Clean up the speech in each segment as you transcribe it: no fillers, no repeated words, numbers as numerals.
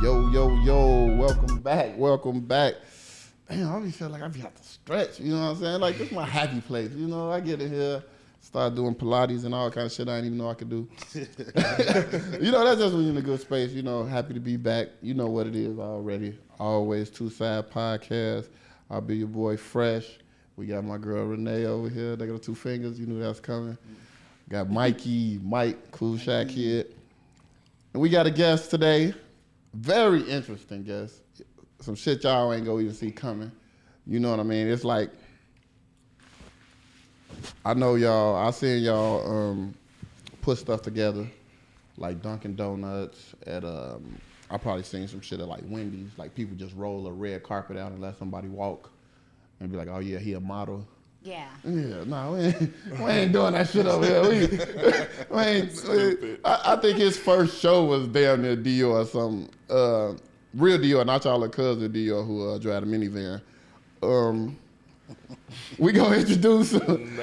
Yo, welcome back. Damn, I always feel like I be have to stretch, you know what I'm saying? Like, this is my happy place, you know? I get in here, start doing Pilates and all kind of shit I didn't even know I could do. You know, that's just when you're in a good space, you know, happy to be back. You know what it is already. Always Two Side Podcast. I'll be your boy Fresh. We got my girl Renee over here. They got 2 fingers, you knew that was coming. Got Mike, Cool Shack Kid. And we got a guest today. Very interesting guest. Some shit y'all ain't gonna even see coming. You know what I mean? It's like, I know y'all, I seen y'all put stuff together, like Dunkin' Donuts at, I probably seen some shit at like Wendy's, like people just roll a red carpet out and let somebody walk and be like, oh yeah, he a model. Yeah. Yeah, no, we ain't doing that shit over here. I think his first show was damn near Dior or something. Real Dior, not y'all cousin Dior who drive a minivan. We gonna introduce him.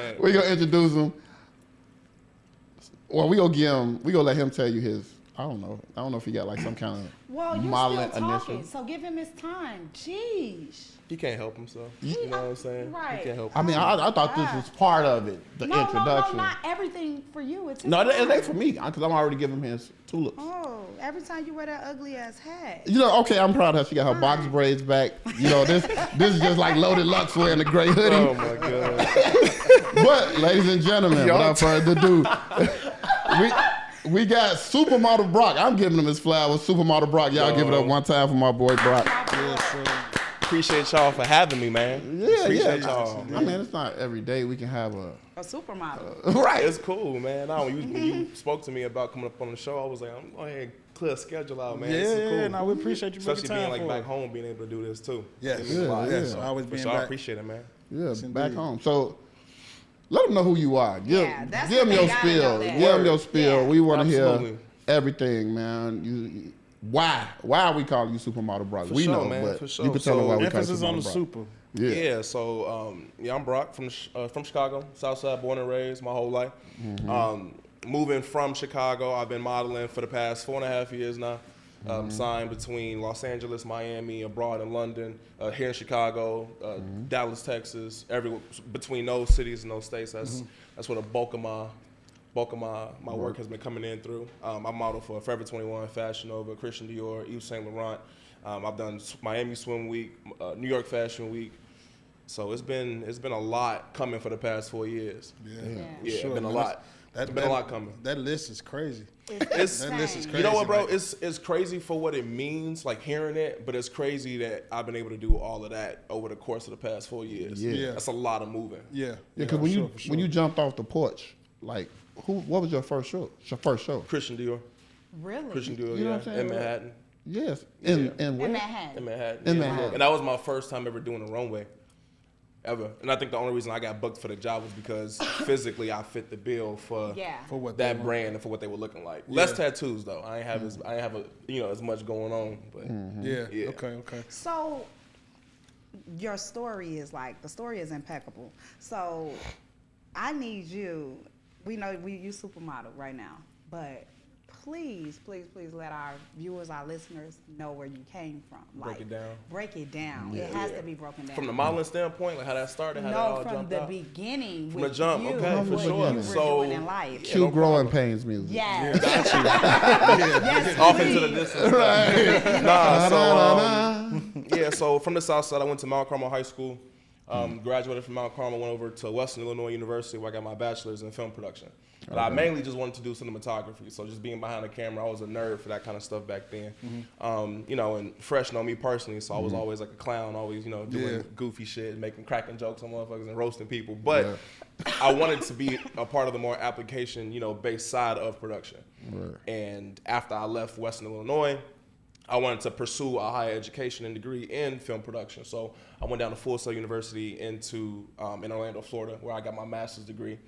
Well, we gonna let him tell you his. I don't know if he got like some kind of modeling still talking, initiative. so give him his time. Jeez. He can't help himself. You know what I'm saying? Right. He can't help I mean, I thought this was part of it, the introduction. No, not everything for you. It's No, it ain't for me, because I'm already giving him his tulips. Oh, every time you wear that ugly ass hat. You know, okay, I'm proud of her. She got her box braids back. You know, this is just like Loaded Lux wearing a gray hoodie. Oh my God. But, ladies and gentlemen, without further ado, we got Supermodel Brock. I'm giving him his flowers. Supermodel Brock, y'all give it up one time for my boy Brock. Yes, sir. Appreciate y'all for having me, man. Appreciate y'all. I mean, it's not every day we can have a supermodel. right. It's cool, man. When you spoke to me about coming up on the show, I was like, I'm going ahead and clear a schedule out, man. This is cool. Yeah, no, we appreciate you especially being time like back home, being able to do this too. Yes, yes. Always being sure, back. I appreciate it, man. Yeah, back home. So, let them know who you are. Give them your spiel. Give them your spiel. We want to hear everything, man. Why are we calling you Supermodel Brock? We know, man, but for sure. you can tell them why we call you Emphasis on the Supermodel super. Brock. Yeah. So I'm Brock from Chicago, Southside, born and raised my whole life. Moving from Chicago, I've been modeling for the past 4.5 years now. Signed between Los Angeles, Miami, abroad in London, here in Chicago, Dallas, Texas, everywhere between those cities and those states. That's where the bulk of my work has been coming in through. I model for Forever 21, Fashion Nova, Christian Dior, Yves Saint Laurent. I've done Miami Swim Week, New York Fashion Week. So it's been a lot coming for the past 4 years. Yeah, It's been a lot. It's been a lot coming. That list is crazy. That list is crazy. You know what, bro? Like, it's crazy for what it means, like hearing it, but it's crazy that I've been able to do all of that over the course of the past 4 years. Yeah. That's a lot of moving. Yeah. Because when you jumped off the porch, like what was your first show? Christian Dior. Really? Christian Dior, You know what I'm saying? in Manhattan. Yes. In where? In Manhattan. In Manhattan. In yeah. Manhattan. And that was my first time ever doing a runway. Ever. And I think the only reason I got booked for the job was because physically I fit the bill for what that brand and for what they were looking like. Less tattoos though. I ain't have as much going on. But Yeah. Okay. So your story is impeccable. So I need you. We know you supermodel right now, but please let our viewers, our listeners know where you came from. Break it down. Break it down. It has to be broken down. From the modeling standpoint, like how that started, how that all from jumped the out. beginning. From the jump, okay, for sure. What you were So doing in life. Cue Growing Pains music. Yes. Yes, off into the distance. Right. So from the South Side, I went to Mount Carmel High School. Graduated from Mount Carmel, went over to Western Illinois University where I got my bachelor's in film production. But I mainly just wanted to do cinematography, so just being behind the camera, I was a nerd for that kind of stuff back then. And Fresh know me personally, so I was always like a clown, always doing goofy shit, cracking jokes on motherfuckers and roasting people. But I wanted to be a part of the more application, based side of production. Right. And after I left Western Illinois, I wanted to pursue a higher education and degree in film production. So I went down to Full Sail University in Orlando, Florida, where I got my master's degree.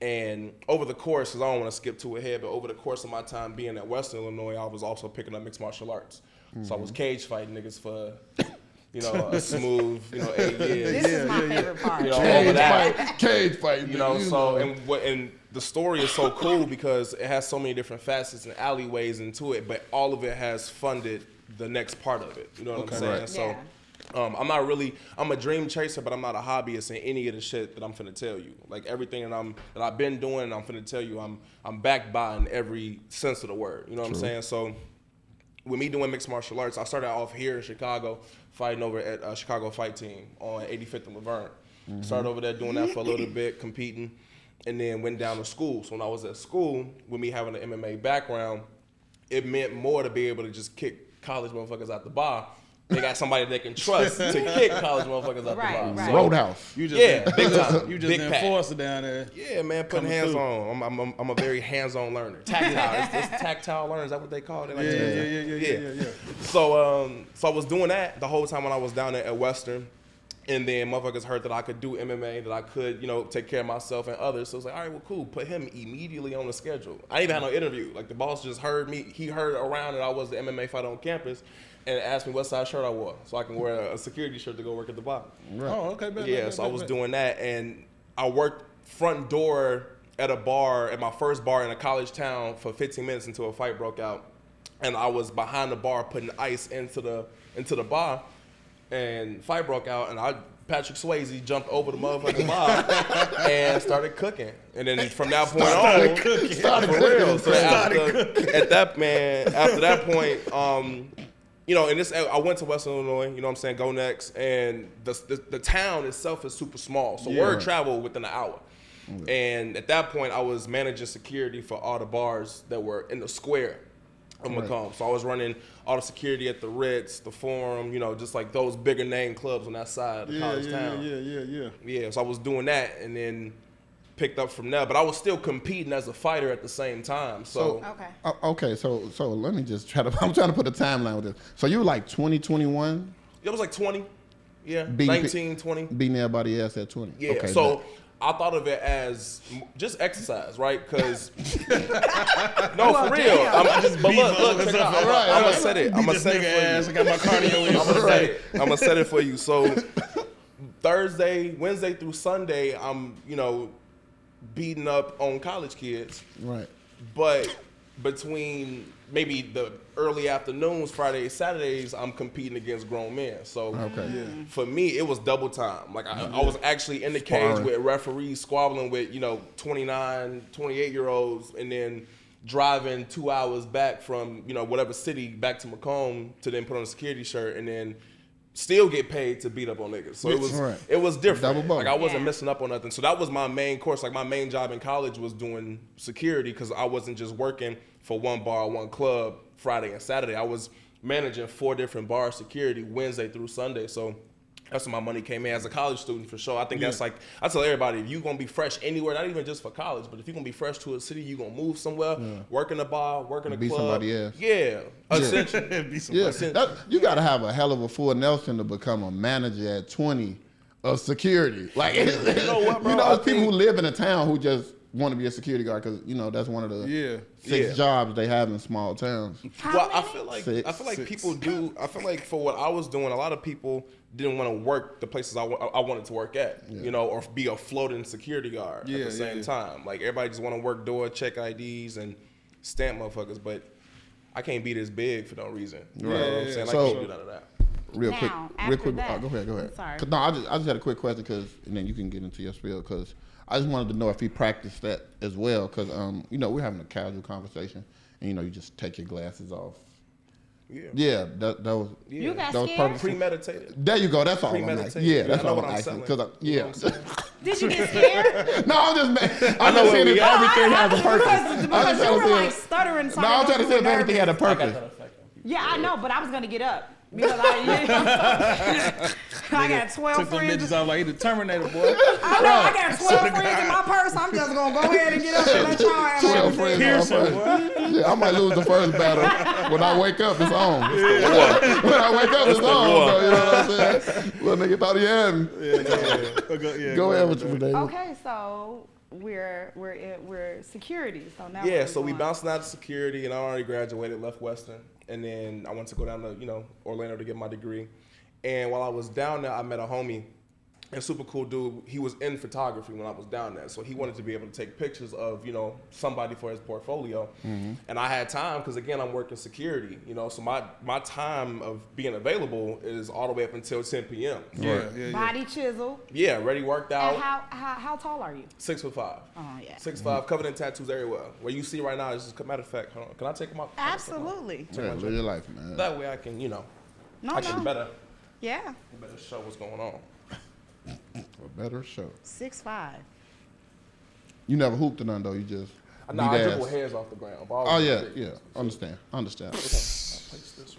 And over the course, because I don't want to skip to ahead, but over the course of my time being at Western Illinois, I was also picking up mixed martial arts. So I was cage fighting niggas for a smooth, 8 years. This is my favorite part. All of that. Cage fight. And the story is so cool because it has so many different facets and alleyways into it, but all of it has funded the next part of it. You know what I'm saying? Right. So I'm a dream chaser, but I'm not a hobbyist in any of the shit that I'm finna tell you. Like everything that I've been doing, I'm finna tell you, I'm backed by in every sense of the word. You know what I'm saying? So with me doing mixed martial arts, I started off here in Chicago, fighting over at Chicago Fight Team on 85th and Laverne. Started over there doing that for a little bit, competing, and then went down to school. So when I was at school, with me having an MMA background, it meant more to be able to just kick college motherfuckers out the bar. They got somebody they can trust to kick college motherfuckers out the bar. Right. So, Roadhouse. You just big time. You just big an pack. enforcer down there. Yeah, man, putting hands on. I'm a very hands-on learner. Tactile. It's tactile learner. Is that what they call it? Yeah. So I was doing that the whole time when I was down there at Western. And then motherfuckers heard that I could do MMA, that I could, take care of myself and others. So it was like, all right, well, cool. Put him immediately on the schedule. I didn't even have no interview. Like, the boss just heard me. He heard around that I was the MMA fighter on campus and asked me what size shirt I wore so I can wear a security shirt to go work at the bar. Right. Oh, okay. I was doing that. And I worked front door at a bar, at my first bar in a college town for 15 minutes until a fight broke out. And I was behind the bar putting ice into the bar. And fight broke out, and Patrick Swayze jumped over the motherfucking bar and started cooking. And then from that point on, started cooking. So after that point, I went to Western Illinois, you know what I'm saying, go next, and the town itself is super small, so word traveled within an hour. And at that point, I was managing security for all the bars that were in the square of Macomb. So I was running all the security at the Ritz, the Forum, just like those bigger name clubs on that side of the college town. Yeah, so I was doing that and then picked up from there. But I was still competing as a fighter at the same time. So so let me just I'm trying to put a timeline with this. So you were like 20, 21? It was like 20. Yeah, 19, 20. Beating everybody else at 20. Yeah, okay, so I thought of it as just exercise, right? Because no, for real. I'm gonna set it. I'm gonna set it for you. I got my cardio in. I'm gonna set it for you. So Wednesday through Sunday, I'm beating up on college kids. Right. But between maybe the early afternoons, Fridays, Saturdays, I'm competing against grown men. So for me, it was double time. Like I was actually in the cage with referees squabbling with, 29, 28-year-olds and then driving 2 hours back from, whatever city back to Macomb to then put on a security shirt and then still get paid to beat up on niggas. So it was different. Like I wasn't missing up on nothing. So that was my main course. Like my main job in college was doing security because I wasn't just working for one bar, one club Friday and Saturday. I was managing 4 different bar security Wednesday through Sunday. So that's where my money came in as a college student for sure. I think that's like, I tell everybody, if you're going to be fresh anywhere, not even just for college, but if you're going to be fresh to a city, you're going to move somewhere, work in a bar, work in a club. Be somebody else. Yeah. You got to have a hell of a full Nelson to become a manager at 20 of security. Like, you know what, bro? There's people who live in a town who just want to be a security guard because, that's one of the 6 jobs they have in small towns. Well, I feel like people do. I feel like for what I was doing, a lot of people didn't want to work the places I wanted to work at, or be a floating security guard at the same time. Like everybody just want to work door, check IDs, and stamp motherfuckers. But I can't be this big for no reason. You know what I'm saying? I can't do none of that. Real quick. That, go ahead. I'm sorry. No, I just had a quick question and then you can get into your spiel because I just wanted to know if he practiced that as well because we're having a casual conversation and you just take your glasses off. Yeah, that was. You got that was scared? Premeditated. There you go. That's all I'm asking. Yeah, that's all I'm asking. Did you get scared? No, I'm just saying if everything has a purpose. Because you were like stuttering. No, I'm trying to say if everything had a purpose. Yeah, I know, but I was gonna get up. Because I got 12 Took them friends. bitches out like he the Terminator, boy. I know, I got 12 friends in my purse. I'm just going to go ahead and get up and let y'all have 12 friends in my purse. Yeah, I might lose the first battle. When I wake up, it's on. When I wake up, it's on. So, you know what I'm saying? Little nigga thought he had me. Go ahead with you, David. Okay, so we're security. So now so we bouncing out of security, and I already graduated, left Western, and then I went to go down to Orlando to get my degree, And while I was down there, I met a homie. And super cool dude. He was in photography when I was down there, so he wanted to be able to take pictures of somebody for his portfolio. And I had time because again I'm working security, so my time of being available is all the way up until 10 p.m. Body chisel. Yeah, ready, worked out. And how tall are you? 6'5". Oh yeah. 6'5", covered in tattoos everywhere. Where you see right now is just matter of fact. Hold on, can I take them off? Absolutely. Yeah, live your life, man. That way I can I can better show what's going on. A better show. 6'5". You never hooped or nothing though. You just. Nah, I beat dribble ass. hairs off the ground. Oh yeah. Understand.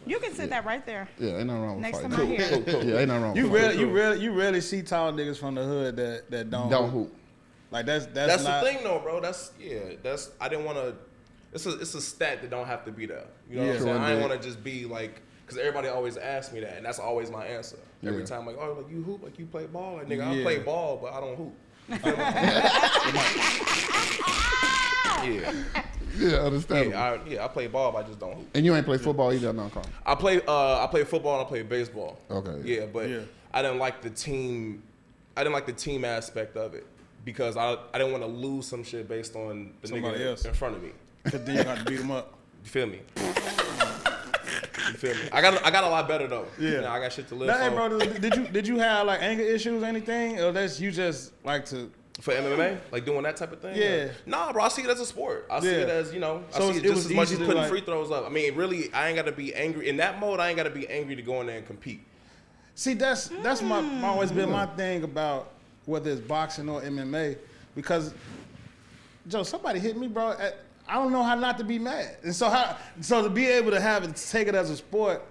You can sit that right there. Yeah, ain't nothing wrong with Next to fighting. my hair. Yeah, ain't nothing wrong. You with you rarely see tall niggas from the hood that don't hoop. Like that's That's not, the thing though, bro. I didn't want to. It's a stat that don't have to be there. You know what I'm saying? I didn't want to just be like, because everybody always asks me that, and that's always my answer. Every time, like, oh, like you hoop, like you play ball, like nigga, I play ball, but I don't hoop. You feel me? Yeah, understandable. I play ball, but I just don't hoop. And you ain't play football either, no, Carl. I play football and I play baseball. Okay. Yeah, but I didn't like the team. I didn't like the team aspect of it because I didn't want to lose some shit based on the Somebody nigga else. in front of me. Cause then you got to beat them up. You feel me? You feel me? I got a lot better though. Yeah. I got shit to live Now, for. hey, bro, did you have like anger issues or anything, or that's you just like to? For MMA, like doing that type of thing? Yeah. Nah, bro, I see it as a sport. I see it as, I So see it it just was as much easy as to, putting like- free throws up. I mean, really, I ain't got to be angry. In that mode, I ain't got to be angry to go in there and compete. See, that's always been my thing about whether it's boxing or MMA, because Joe, somebody hit me, bro. I don't know how not to be mad, and so to be able to take it as a sport.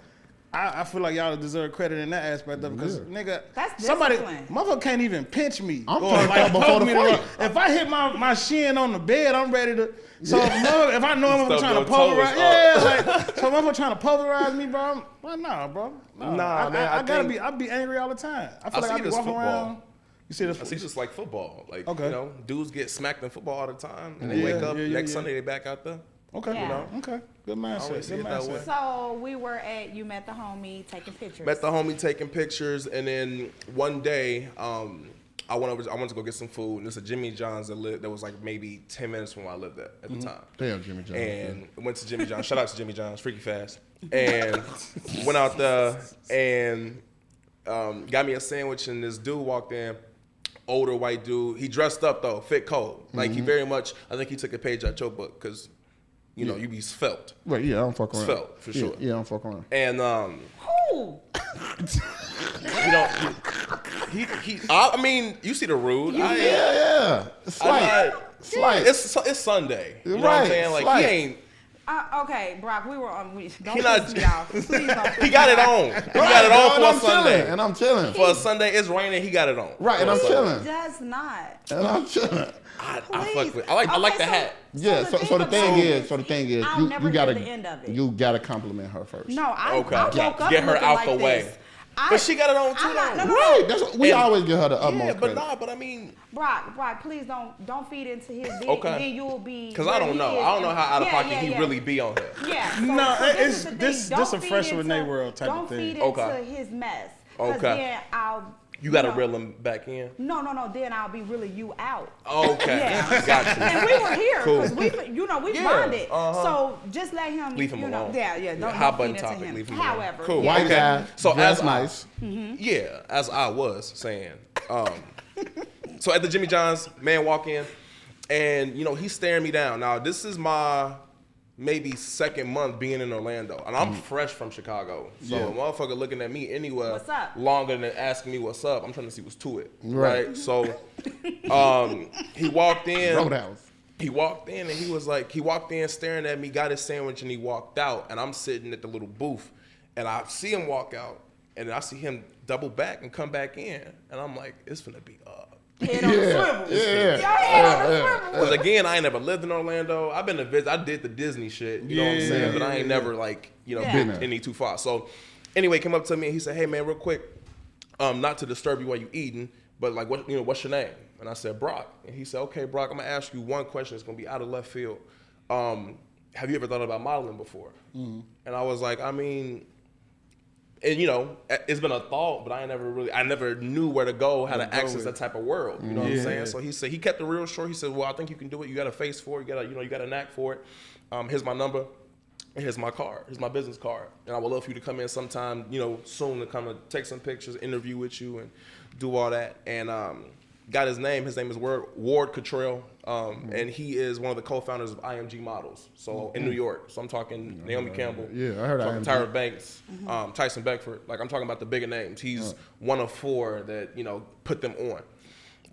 I feel like y'all deserve credit in that aspect of it, because nigga, That's somebody, discipline. motherfucker can't even pinch me. I'm or turned like up before poke the me fight. If I hit my shin on the bed, I'm ready to. So if I know I'm Stuff trying to your toes pulverize, up. so if I'm trying to pulverize me, bro, nah, bro. Nah, man, I gotta think- I be angry all the time. I feel I like see I it be as walking football. around. You see this? I see just like football. Like, Okay. dudes get smacked in football all the time, and they Yeah, wake up yeah, next yeah. Sunday, they back out there. Okay, Yeah. okay, good mindset. always see Good it that way. mindset. So you met the homie taking pictures. Met the homie taking pictures, and then one day, I went to go get some food, and there's a Jimmy John's that was like maybe 10 minutes from where I lived at the time. Damn, Jimmy Johnson. And went to Jimmy John's. Shout out to Jimmy John's, freaky fast. And went out there and got me a sandwich, and this dude walked in, older white dude. He dressed up though, fit cold. Like he very much, I think he took a page out your book because, you be svelte. Right, yeah, I don't fuck around. Svelte, for sure. Yeah, I don't fuck around. And Who? I mean, you see the rude. Yeah. Slight. It's Sunday. You know what I'm Right, saying? Like slight. he ain't. Okay, Brock, we were on. Don't He not- piss me off. Please don't. He got it on. He got it on for a Sunday. And I'm chilling. For a Sunday, it's raining. He got it on. Right, and For a I'm Sunday. chilling. Does not. And I'm chilling. I Please. fuck with. I like the Okay, hat. Yeah, so the thing is, I'll never you gotta hear the end of it. you gotta compliment her first. No, I Okay. woke up Get her looking out like the way. this. But she got it on too, I'm not, though. no, Right, that's what, we And- always give her the utmost Yeah, but credit. nah, but I mean, Brock, please don't feed into his dick. Okay. Then you'll be. because I don't know. I don't know how out of pocket he really be on her. Yeah. So, No, so it's- is the thing. this Don't a feed fresh into- Renee world type of Don't thing. feed into Okay. his mess. 'Cause Okay. Then I'll. You got to know, reel him back in. No. Then I'll be reeling you out. Okay, Yeah. got you. And we were here Cool. because we Yeah, bonded. uh-huh. So just let him. Leave him alone. Yeah. Don't hot feed button into topic. him. Leave him alone. However, Cool. yeah. White Okay. guy, So dress as nice. Yeah, as I was saying. So at the Jimmy John's, man walk in, and he's staring me down. Now this is my maybe second month being in Orlando, and I'm fresh from Chicago. So a motherfucker looking at me anywhere What's up? longer than asking me what's up. I'm trying to see what's to it, Right. right? So he walked in. Roadhouse. He walked in and he walked in staring at me, got his sandwich, and he walked out. And I'm sitting at the little booth, and I see him walk out, and I see him double back and come back in, and I'm like, it's finna be up. Head on the swivel. Yeah. Your head on the swivel. Because again, I ain't never lived in Orlando. I've been to visit. I did the Disney shit, you know what I'm saying? But I ain't never Yeah. been any too far. So anyway, came up to me and he said, "Hey man, real quick, not to disturb you while you eating, but like what's your name?" And I said, "Brock." And he said, "Okay, Brock, I'm gonna ask you one question. It's gonna be out of left field. Have you ever thought about modeling before?" And I was like, I mean, And it's been a thought, but I never knew where to go, how to access that type of world. You know what I'm saying? So he said he kept it real short. He said, "Well, I think you can do it. You got a face for it. You got a knack for it. Here's my number, and here's my card. Here's my business card. And I would love for you to come in sometime, soon to come and take some pictures, interview with you, and do all that." And got his name. His name is Ward Cottrell, and he is one of the co-founders of IMG Models. So in New York. So I'm talking Naomi Campbell. Yeah, I heard talking IMG. Tyra Banks, Tyson Beckford. Like I'm talking about the bigger names. He's one of 4 that put them on,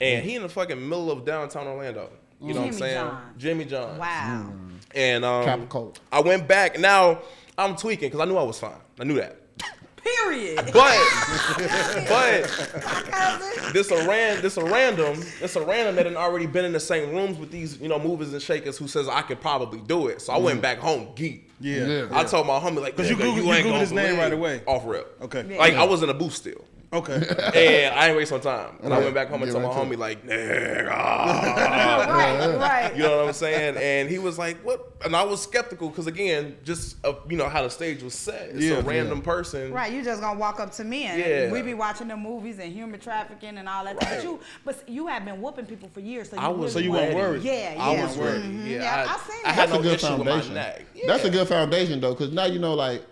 and he in the fucking middle of downtown Orlando. You know what I'm saying? Jimmy John. Wow. And Capital. I went back. Now I'm tweaking because I knew I was fine. I knew that. Period. But this a random that had already been in the same rooms with these movers and shakers who says I could probably do it. So I went back home geek. Yeah. I told my homie like, Because you Googled his name right away. Off rip. Okay. Like I was in a booth still. Okay. And I ain't waste no time. And I went back home and told my homie like, nigga. Right. You know what I'm saying? And he was like, what? And I was skeptical because again, just how the stage was set. It's a random person. Right, you just gonna walk up to me and Yeah. we be watching the movies and human trafficking and all that. Right. But you have been whooping people for years, so I was So you weren't worried. Yeah, yeah. I was ready. Yeah, I seen I that. had That's a no good issue with my foundation. neck. That's a Yeah. good foundation though, because now like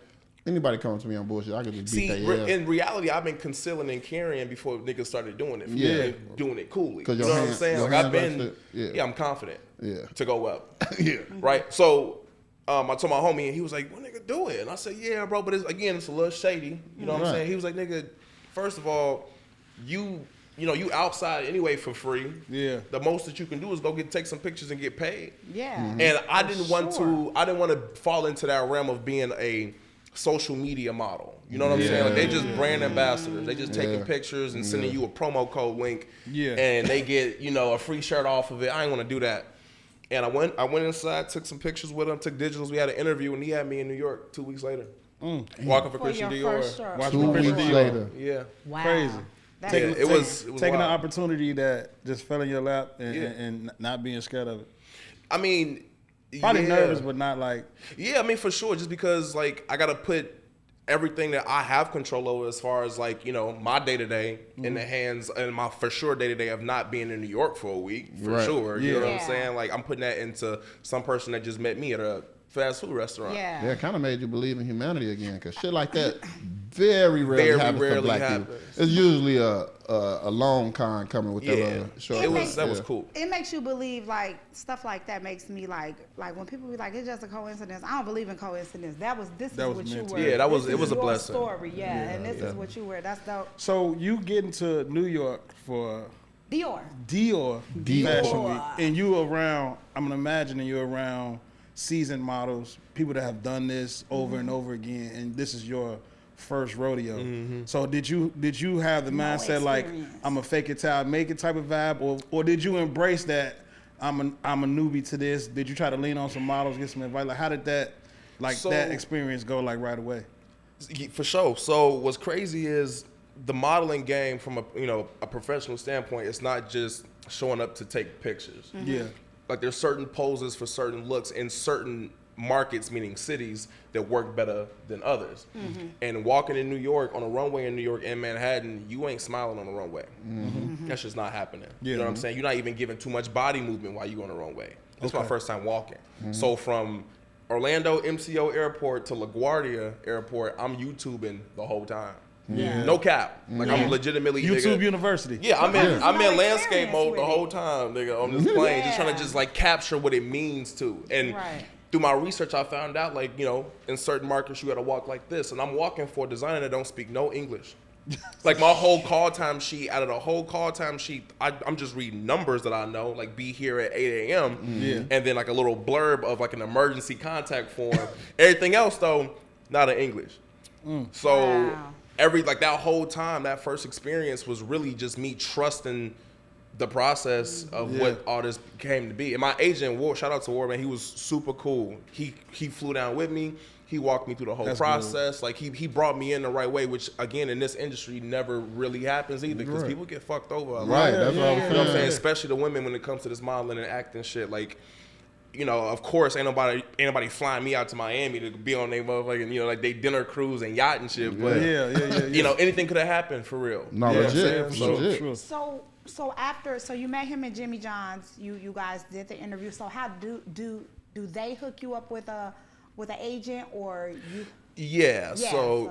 anybody comes to me on bullshit, I could just beat See, their ass. in reality, I've been concealing and carrying before niggas started doing it. Yeah. Doing it coolly. 'Cause You your know what I'm hand- saying? your Like I've hands been, like that. Yeah. I'm confident. Yeah. To go up. Yeah. Right. So, I told my homie, and he was like, "Well, nigga, do it." And I said, "Yeah, bro, but it's a little shady." You know what I'm Right. saying? He was like, "Nigga, first of all, you outside anyway for free. Yeah. The most that you can do is go take some pictures and get paid." Yeah. And I didn't want Sure. to fall into that realm of being a social media model. You know what I'm saying? Like they just brand ambassadors. They just taking pictures and sending you a promo code link. Yeah. And they get, a free shirt off of it. I ain't want to do that. And I went inside, took some pictures with him, took digitals. We had an interview and he had me in New York 2 weeks later. Walking for Christian your Dior. first shirt. Watch 2 me weeks Christian Dior. later. Yeah. Wow. Crazy. That's Yeah, it was Taking an wild. opportunity that just fell in your lap and, Yeah. and not being scared of it. I mean, Probably yeah. nervous, but not like. Yeah, I mean, for sure. Just because, like, I got to put everything that I have control over as far as, like, my day-to-day in the hands and my, for sure, day-to-day of not being in New York for a week, for Right. sure. You know what Yeah. I'm saying? Like, I'm putting that into some person that just met me at a fast food restaurant. Yeah. Yeah, it kind of made you believe in humanity again, because shit like that very rarely happens to black people. happens. It's usually a long con coming with that Yeah. short. That Yeah. was cool. It makes you believe, like, stuff like that makes me like when people be like, it's just a coincidence. I don't believe in coincidence. This is That was what you meant to were. be. Yeah, This it is was a your blessing. story, and this is what you were. That's dope. So you get into New York for Dior. Dior Dior. Fashion Week, and you around. I'm imagining you're around seasoned models, people that have done this over and over again, and this is your first rodeo. So did you have the No mindset like experience. I'm a fake it till I make it type of vibe, or did you embrace that I'm a newbie to this? Did you try to lean on some models, get some advice? Like how did that So- that experience go like right away? For sure. So what's crazy is the modeling game from a professional standpoint, it's not just showing up to take pictures. Yeah. Like there's certain poses for certain looks in certain markets, meaning cities, that work better than others. And walking in New York, on a runway in New York and Manhattan, you ain't smiling on the runway. That's just not happening. You know what I'm saying? You're not even giving too much body movement while you on the runway. This is my first time walking. So from Orlando MCO Airport to LaGuardia Airport, I'm YouTubing the whole time. Yeah. No cap. Like I'm legitimately YouTube nigga, University. yeah, I'm in Yeah. No landscape experience mode with the it. whole time, nigga, on this plane, just trying Yeah. to just like capture what it means to. And Right. through my research, I found out like in certain markets you got to walk like this, and I'm walking for a designer that don't speak no English. Like my whole call time sheet, out of the whole call time sheet, I'm just reading numbers that I know, like be here at 8 a.m. Yeah. And then like a little blurb of like an emergency contact form. Everything else though, not in English. So Wow. that whole time, that first experience was really just me trusting the process of what all this came to be. And my agent, Ward, shout out to Ward, man, he was super cool. He flew down with me. He walked me through the whole That's process. Like he brought me in the right way, which again in this industry never really happens either, because Right. people get fucked over a lot. Right, that's what I was You know what I'm saying? saying. Especially the women when it comes to this modeling and acting shit. Like of course, ain't nobody flying me out to Miami to be on their motherfucking, like they dinner cruise and yacht and shit. But yeah. Anything could have happened for real. No, You know what I'm legit, saying? legit. So, So you met him at Jimmy John's. You guys did the interview. So how do they hook you up with an agent or you? Yeah. So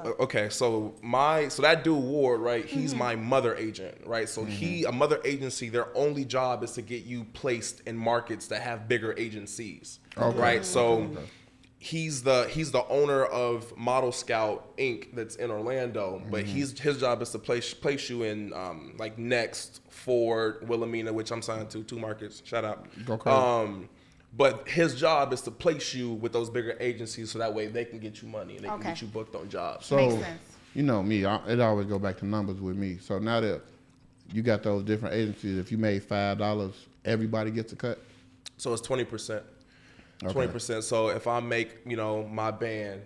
that dude Ward, right? He's my mother agent, right? So a mother agency, their only job is to get you placed in markets that have bigger agencies, right? So he's the owner of Model Scout Inc. that's in Orlando, but his job is to place you in like Next, Ford, Wilhelmina, which I'm signed to 2 markets. Shout out. Go crazy. But his job is to place you with those bigger agencies so that way they can get you money and they can get you booked on jobs. So, Makes sense. you know me, it always go back to numbers with me. So now that you got those different agencies, if you made $5, everybody gets a cut? So it's 20%. 20%. So if I make, my band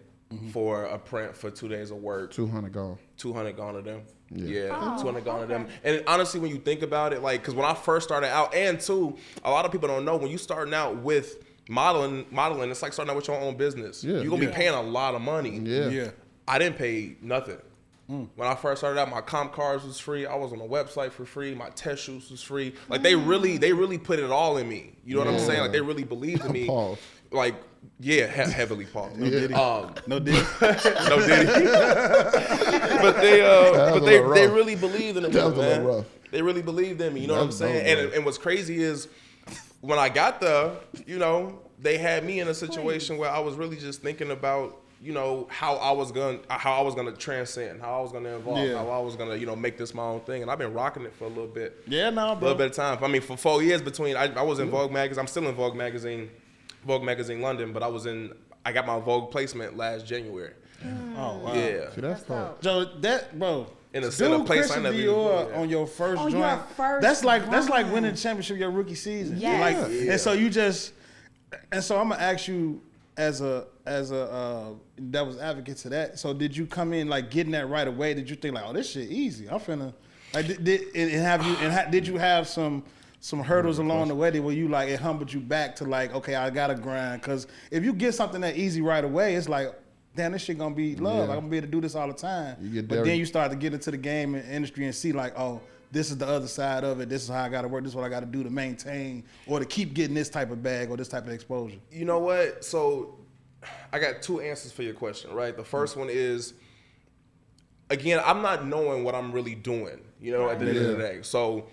for a print for 2 days of work, 200 gone. 200 gone to them. Yeah. 200 gone to them. And honestly, when you think about it, like, because when I first started out, and too, a lot of people don't know, when you starting out with modeling, it's like starting out with your own business. Yeah. You're going to be paying a lot of money. Yeah. I didn't pay nothing. When I first started out, my comp cards was free. I was on the website for free. My test shoots was free. Like they really put it all in me. You know what I'm saying? Like they really believed in me. Pause. Like, heavily paused. No Diddy. No Diddy. But they really believed in it, That was a man. little rough. They really believed in me. You know what I'm saying? And what's crazy is when I got there, they had me in a situation where I was really just thinking about, how I was gonna transcend, how I was gonna evolve, how I was gonna, make this my own thing. And I've been rocking it for a little bit. Yeah, no, A bro. little bit of time. I mean, for 4 years between, I was in Vogue magazine. I'm still in Vogue magazine London, but I got my Vogue placement last January. Oh, wow. Yeah. See, that's tough. Joe, bro. In a place Christian I never Dior even- on your first On joint. your first that's like run. winning the championship your rookie season. Yes. Like, Yeah. and so I'm gonna ask you as a devil's advocate to that. So did you come in like getting that right away? Did you think like, oh, this shit easy? I'm finna like did you have some hurdles along the way where you like it humbled you back to like, okay, I gotta grind? Because if you get something that easy right away, it's like, damn, this shit gonna be love. Yeah. I'm gonna be able to do this all the time. But Derek- then you start to get into the game and industry and see like, oh, this is the other side of it. This is how I gotta work. This is what I gotta do to maintain or to keep getting this type of bag or this type of exposure. You know what? So I got 2 answers for your question, right? The first one is, again, I'm not knowing what I'm really doing, at the end of the day. So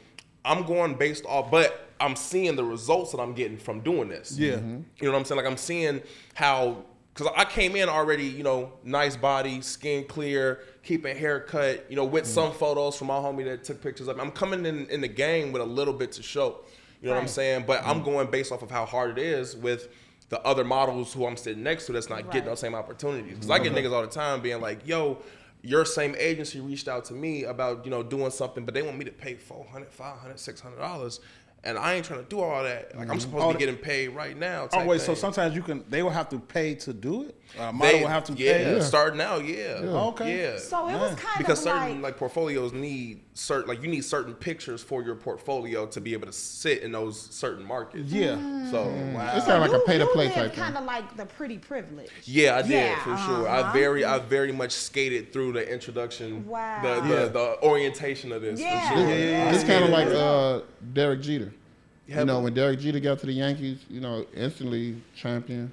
I'm going based off, but I'm seeing the results that I'm getting from doing this. Yeah. You know what I'm saying? Like I'm seeing how, because I came in already, nice body, skin clear, keeping haircut, with some photos from my homie that took pictures of me. I'm coming in the game with a little bit to show. You know what I'm saying? But I'm going based off of how hard it is with the other models who I'm sitting next to that's not getting those same opportunities. Because I get niggas all the time being like, yo, your same agency reached out to me about, doing something, but they want me to pay $400, $500, $600. And I ain't trying to do all that. Like I'm supposed to be getting paid right now. Oh wait, thing. so sometimes they will have to pay to do it? Model will have to pay? Starting out, yeah. Okay. Yeah. So it was kind Because of certain like portfolios need you need certain pictures for your portfolio to be able to sit in those certain markets. Yeah. So It's kind of like a pay-to-play you type thing. kind of like the pretty privilege. yeah, I did Yeah, for sure. I very much skated through the introduction, Wow. the orientation of this. Yeah. For sure. It's kind of like Derek Jeter. Yeah, but- When Derek Jeter got to the Yankees, instantly champion.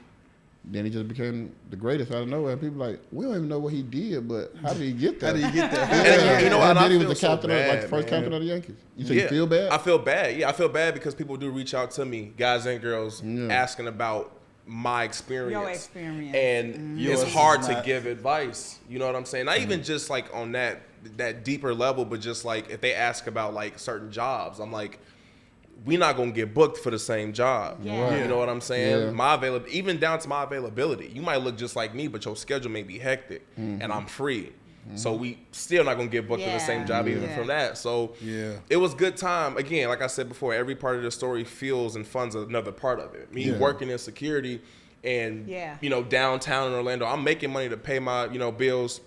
Then he just became the greatest out of nowhere. And people like, we don't even know what he did, but how did he get there? How did you get there? And you know what? And I then he was feel the so captain of bad, the first man. captain of the Yankees. You say you feel bad? I feel bad. Yeah, I feel bad because people do reach out to me, guys and girls, asking about my experience. Your experience. And Yours it's is hard to not- give advice. You know what I'm saying? Not even just like on that deeper level, but just like if they ask about like certain jobs, I'm like, we not gonna get booked for the same job. Yeah. You know what I'm saying? Yeah. Even down to my availability. You might look just like me, but your schedule may be hectic, and I'm free. So we still not gonna get booked in the same job even from that. So it was good time. Again, like I said before, every part of the story fuels and funds another part of it. Me working in security and downtown in Orlando, I'm making money to pay my bills,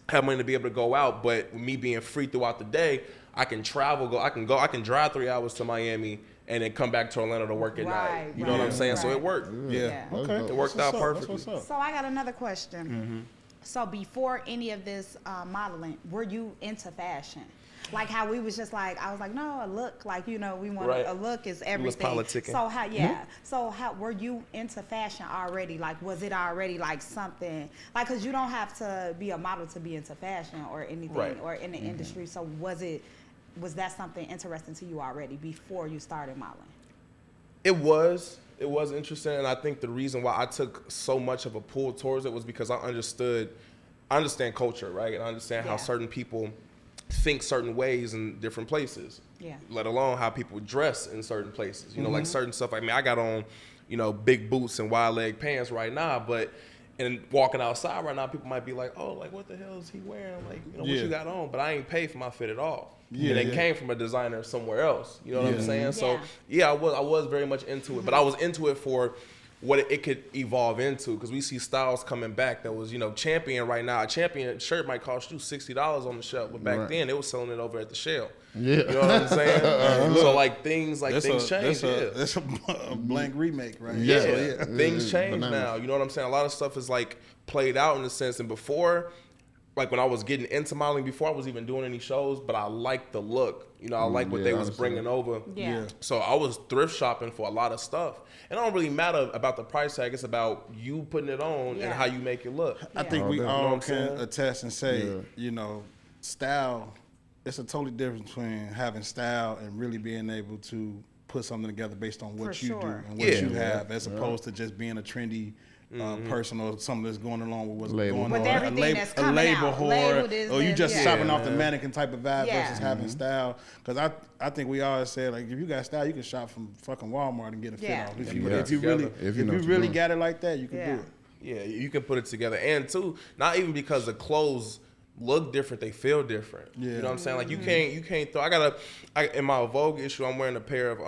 have money to be able to go out, but me being free throughout the day, I can travel, I can drive 3 hours to Miami and then come back to Orlando to work at Right, night. You know what I'm saying? So it worked. Yeah. Okay. It worked out perfectly. That's what's up. So I got another question. So before any of this modeling, were you into fashion? Like how we was just like, I was like, no, a look, like, you know, we want Right. a look is was everything. politicking. So how, So how were you into fashion already? Like, was it already like something, like, cause you don't have to be a model to be into fashion or anything Right. or in the industry. So was that something interesting to you already before you started modeling? It was interesting, and I think the reason why I took so much of a pull towards it was because I understand culture, right? And I understand how Yeah. certain people think certain ways in different places. Yeah. Let alone how people dress in certain places. You know, like certain stuff. I mean, I got on, you know, big boots and wide leg pants right now, but and walking outside right now, people might be like, oh, like what the hell is he wearing? Like, you know, what you got on? But I ain't paid for my fit at all. Yeah, and it came from a designer somewhere else. You know what I'm saying? So Yeah. yeah, I was very much into it, but I was into it for what it could evolve into, because we see styles coming back that was, you know, Champion right now. A Champion shirt might cost you $60 on the shelf, but back then they was selling it over at the Shell. Yeah. You know what I'm saying? So like things change. That's a blank remake, right? Yeah. Yeah, things change Bananas. now. You know what I'm saying? A lot of stuff is like played out in a sense. And before, like when I was getting into modeling, before I was even doing any shows, but I liked the look. You know, I like what yeah, they was honestly. bringing over. Yeah. So I was thrift shopping for a lot of stuff. And it don't really matter about the price tag. It's about you putting it on Yeah. and how you make it look. I think Oh, we damn. You know what all I'm can saying? attest and say, Yeah. you know, style. It's a totally difference between having style and really being able to put something together based on what For you sure. do and what Yeah. you have, as opposed to just being a trendy person or something that's going along with what's Label. going With on. everything that's coming label out. whore, Labeled is or you this, just yeah. shopping Yeah, off the man. mannequin type of vibe Yeah. versus having style. Because I think we always say, like, if you got style, you can shop from fucking Walmart and get a fit Yeah. off. If Yeah. you Put it really together. If you know what you're really doing. got it like that, you can Yeah. do it. Yeah, you can put it together. And too, not even because the clothes look different, they feel different. Yeah. You know what I'm saying? Like you can't throw. In my Vogue issue, I'm wearing a pair of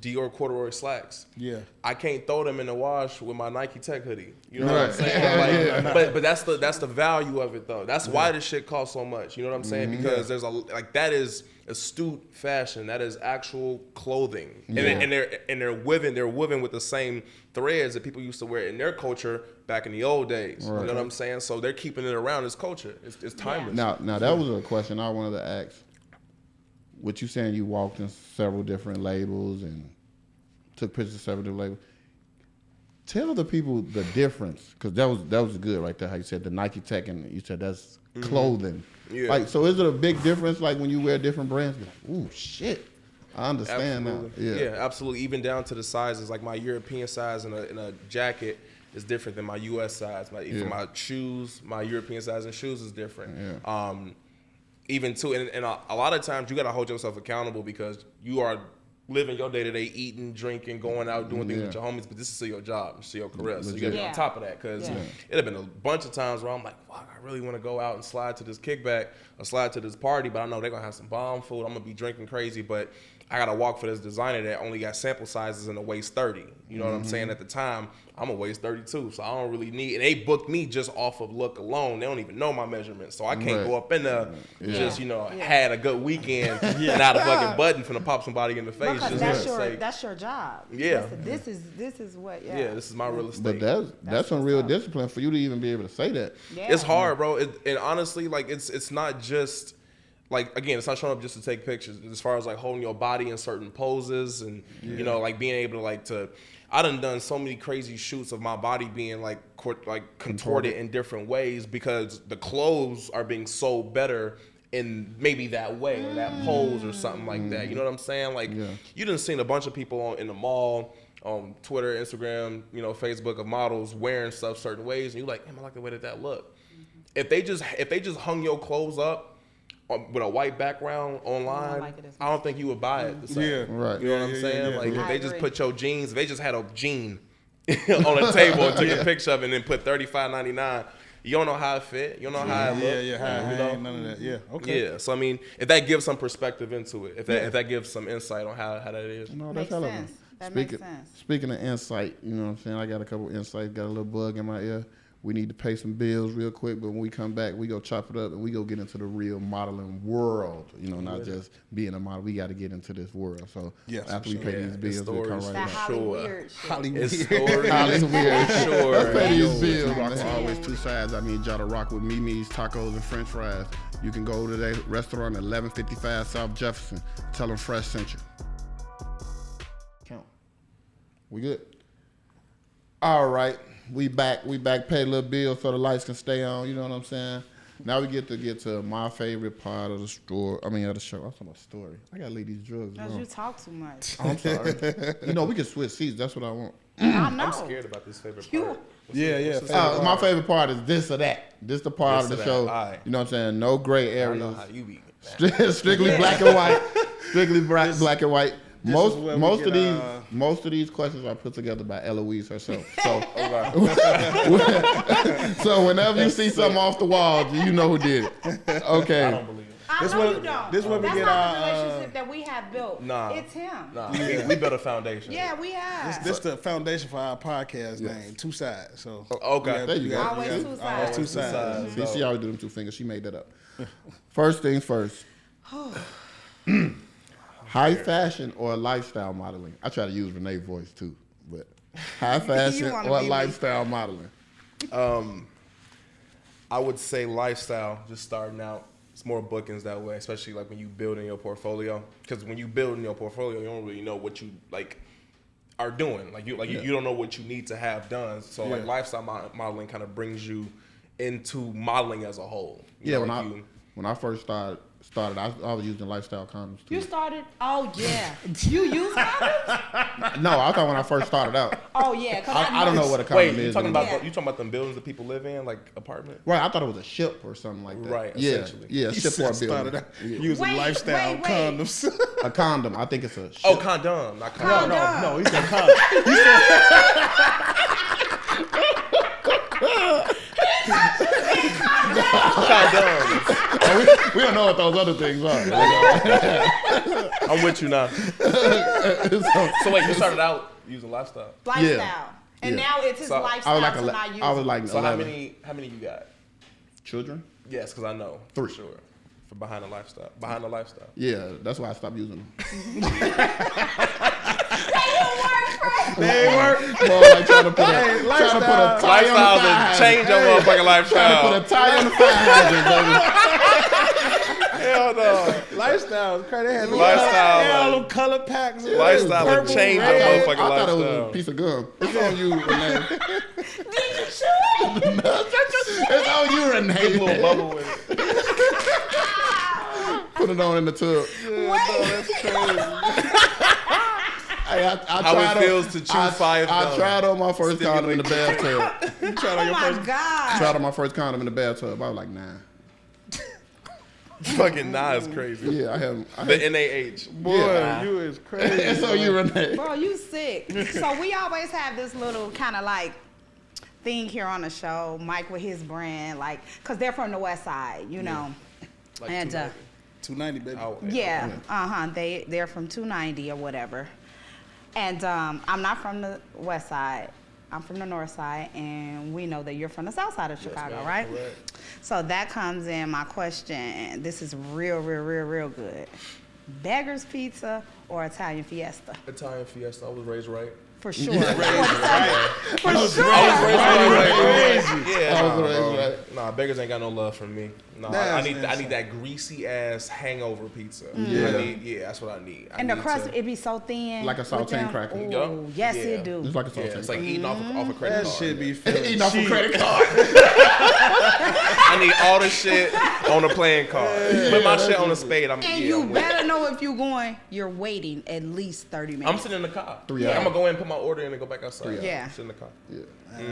Dior corduroy slacks. Yeah. I can't throw them in the wash with my Nike Tech hoodie. You know what I'm saying? Like, but that's the value of it though. That's why this shit costs so much. You know what I'm saying? Because there's that is astute fashion. That is actual clothing, and they're woven with the same threads that people used to wear in their culture back in the old days. You know what I'm saying? So they're keeping it around as culture. It's timeless. Now that was a question I wanted to ask. What you saying? You walked in several different labels and took pictures of several different labels. Tell the people the difference, because that was good right there. How you said the Nike Tech, and you said that's clothing. Yeah. Like, so is it a big difference? Like when you wear different brands, you're like, ooh, shit. I understand Absolutely. now. Yeah, absolutely. Even down to the sizes, like my European size in a jacket is different than my U.S. size. For my shoes, my European size in shoes is different. Yeah. Even too, and a lot of times you got to hold yourself accountable because you are living your day-to-day, eating, drinking, going out, doing things with your homies, but this is still your job, it's still your career. So you got to be on top of that, because it have been a bunch of times where I'm like, fuck, I really want to go out and slide to this kickback or slide to this party, but I know they're going to have some bomb food. I'm going to be drinking crazy, but I got to walk for this designer that only got sample sizes in the waist 30. You know what I'm saying? At the time, I'm a waist 32, so I don't really need, and they booked me just off of look alone. They don't even know my measurements, so I can't go up in there just, had a good weekend and out a fucking button finna pop somebody in the face. Because just that's your job. Yeah. This is what. Yeah, this is my real estate. But that's some what's real up. discipline for you to even be able to say that. Yeah. It's hard, bro. And honestly, like it's not just like, again, it's not showing up just to take pictures. As far as like holding your body in certain poses and like being able to I done so many crazy shoots of my body being like contorted in different ways because the clothes are being sold better in maybe that way or that pose or something like that. You know what I'm saying? Like you done seen a bunch of people in the mall, on Twitter, Instagram, Facebook, of models wearing stuff certain ways, and you're like, man, I like the way that look. If they just hung your clothes up with a white background online, like it as I don't think you would buy it the same. Yeah. Right. You know what I'm Yeah, saying? yeah. Like if I they just agree. put your jeans, if they just had a jean on a table and took a picture of it and then put $35.99, you don't know how it fit. You don't know how it look. Yeah, ain't none of that. Yeah, okay. Yeah. So I mean, if that gives some perspective into it, if that gives some insight on how that is. No, Makes hella sense. That speaking, makes sense. Speaking of insight, you know what I'm saying? I got a couple insights, got a little bug in my ear. We need to pay some bills real quick, but when we come back, we go chop it up and we go get into the real modeling world. You know, not just being a model. We got to get into this world. So after we pay these bills, we'll come right That back. Hollywood shit. Hollywood. Hollywood. Sure. Let's pay these Yo, bills. Rock for always two sides. I need y'all to rock with Mimi's Tacos and French fries. You can go to their restaurant at 1155 South Jefferson. Tell them Fresh sent you. Count. We good? All right. We back. Pay a little bill so the lights can stay on. You know what I'm saying? Now we get to my favorite part of the store. I mean, of the show. I'm talking about story. I gotta leave these drugs Because alone. you talk too much. I'm sorry. You know, we can switch seats. That's what I want. I know. I'm scared about this favorite You- part. My favorite part is this or that. This the part This of the or show. that. All right. You know what I'm saying? No gray I don't know areas. how you be. Strictly black and white. Strictly black and white. is where we Most of these questions are put together by Eloise herself. So, so whenever you see something off the wall, you know who did it. Okay. I don't believe it. I This know what- you don't. this what we That's get not our, the relationship that we have built. Nah. It's him. Nah, we built a foundation. Yeah, we have. This the foundation for our podcast name, Two Sides. So Okay. There you go. Always two always sides. two sides. See, always do them two fingers. She made that up. First things first. High fashion or lifestyle modeling? I try to use Renee's voice too, but high fashion wanna or be me. lifestyle modeling? I would say lifestyle, just starting out. It's more bookings that way, especially like when you build in your portfolio. Because when you build in your portfolio, you don't really know what you like are doing. You don't know what you need to have done. So like lifestyle modeling kind of brings you into modeling as a whole. You know, when I first started, I was using lifestyle condoms too. You started? Oh, yeah. You use condoms? No, I thought when I first started out. Oh, yeah. 'Cause I don't know what a condom Wait, is. you talking anymore. about them buildings that people live in, like apartment? Right, I thought it was a ship or something like that. Right, Yeah, essentially. yeah, He ship or a started building. out Yeah. using Wait, lifestyle wait. condoms. A condom, I think it's a ship. Oh, condom, not condom. No, he said condom. Condoms. Oh, we don't know what those other things are. I'm with you now. So wait, you started out using lifestyle. Lifestyle. And Yeah. now it's his So, lifestyle to not use I was it. like So 11. how many you got? Children? Yes, because I know 3. for sure. For behind the lifestyle. Behind the lifestyle. Yeah, that's why I stopped using them. They work. Well, like trying to put a tie on the Lifestyle fire to change your motherfucking Trying to lifestyle. put a tie on the fire hydrant, Hell no. Lifestyle is crazy. They had Lifestyle, they had all like- them color packs. Lifestyle would Purple, change your red. baby. motherfucking I thought it was a lifestyle. piece of gum. It's on you, Renee. Did you shoot? It's on you, Renee. Little bubble with it. Put it on in the tub. Hey, I How tried it feels to chew fire I gum. tried on my first condom in the bathtub. Oh, my God. Tried on my first condom in the bathtub. I was like, nah. Fucking nah is crazy. Yeah, I have. The NaH. Boy, Yeah. you is crazy. It's on you, Renee. Bro, you sick. So we always have this little kind of like thing here on the show, Mike with his brand, like, because they're from the West Side, you know. Like And 290, baby. Oh, yeah, they're from 290 or whatever. And I'm not from the West Side. I'm from the North Side, and we know that you're from the South Side of Chicago, ma'am. right? Correct. So that comes in my question. This is real good. Beggar's Pizza or Italian Fiesta? Italian Fiesta. I was raised right. For sure. Yeah. For sure. Yeah, I was nah, raised bro. right. Nah, beggars ain't got no love from me. Nah, That's I need insane. that greasy ass hangover pizza. Yeah. That's what I need. I And the need crust, to- it be so thin. Like a with saltine them. cracker. Ooh, Yup. yes, Yeah. it do. It's like a Yeah, saltine. it's like eating off a credit That card. shit be feeling Eating off a cheap. credit card. I need all the shit on the playing card. Put my shit on the spade. And I'm you waiting. better know if you're going, you're waiting at least 30 minutes. I'm sitting in the car. 3 I'm hours. gonna go in and put my order in and go back outside. 3 hours. Yeah. Sit in the car. Yeah.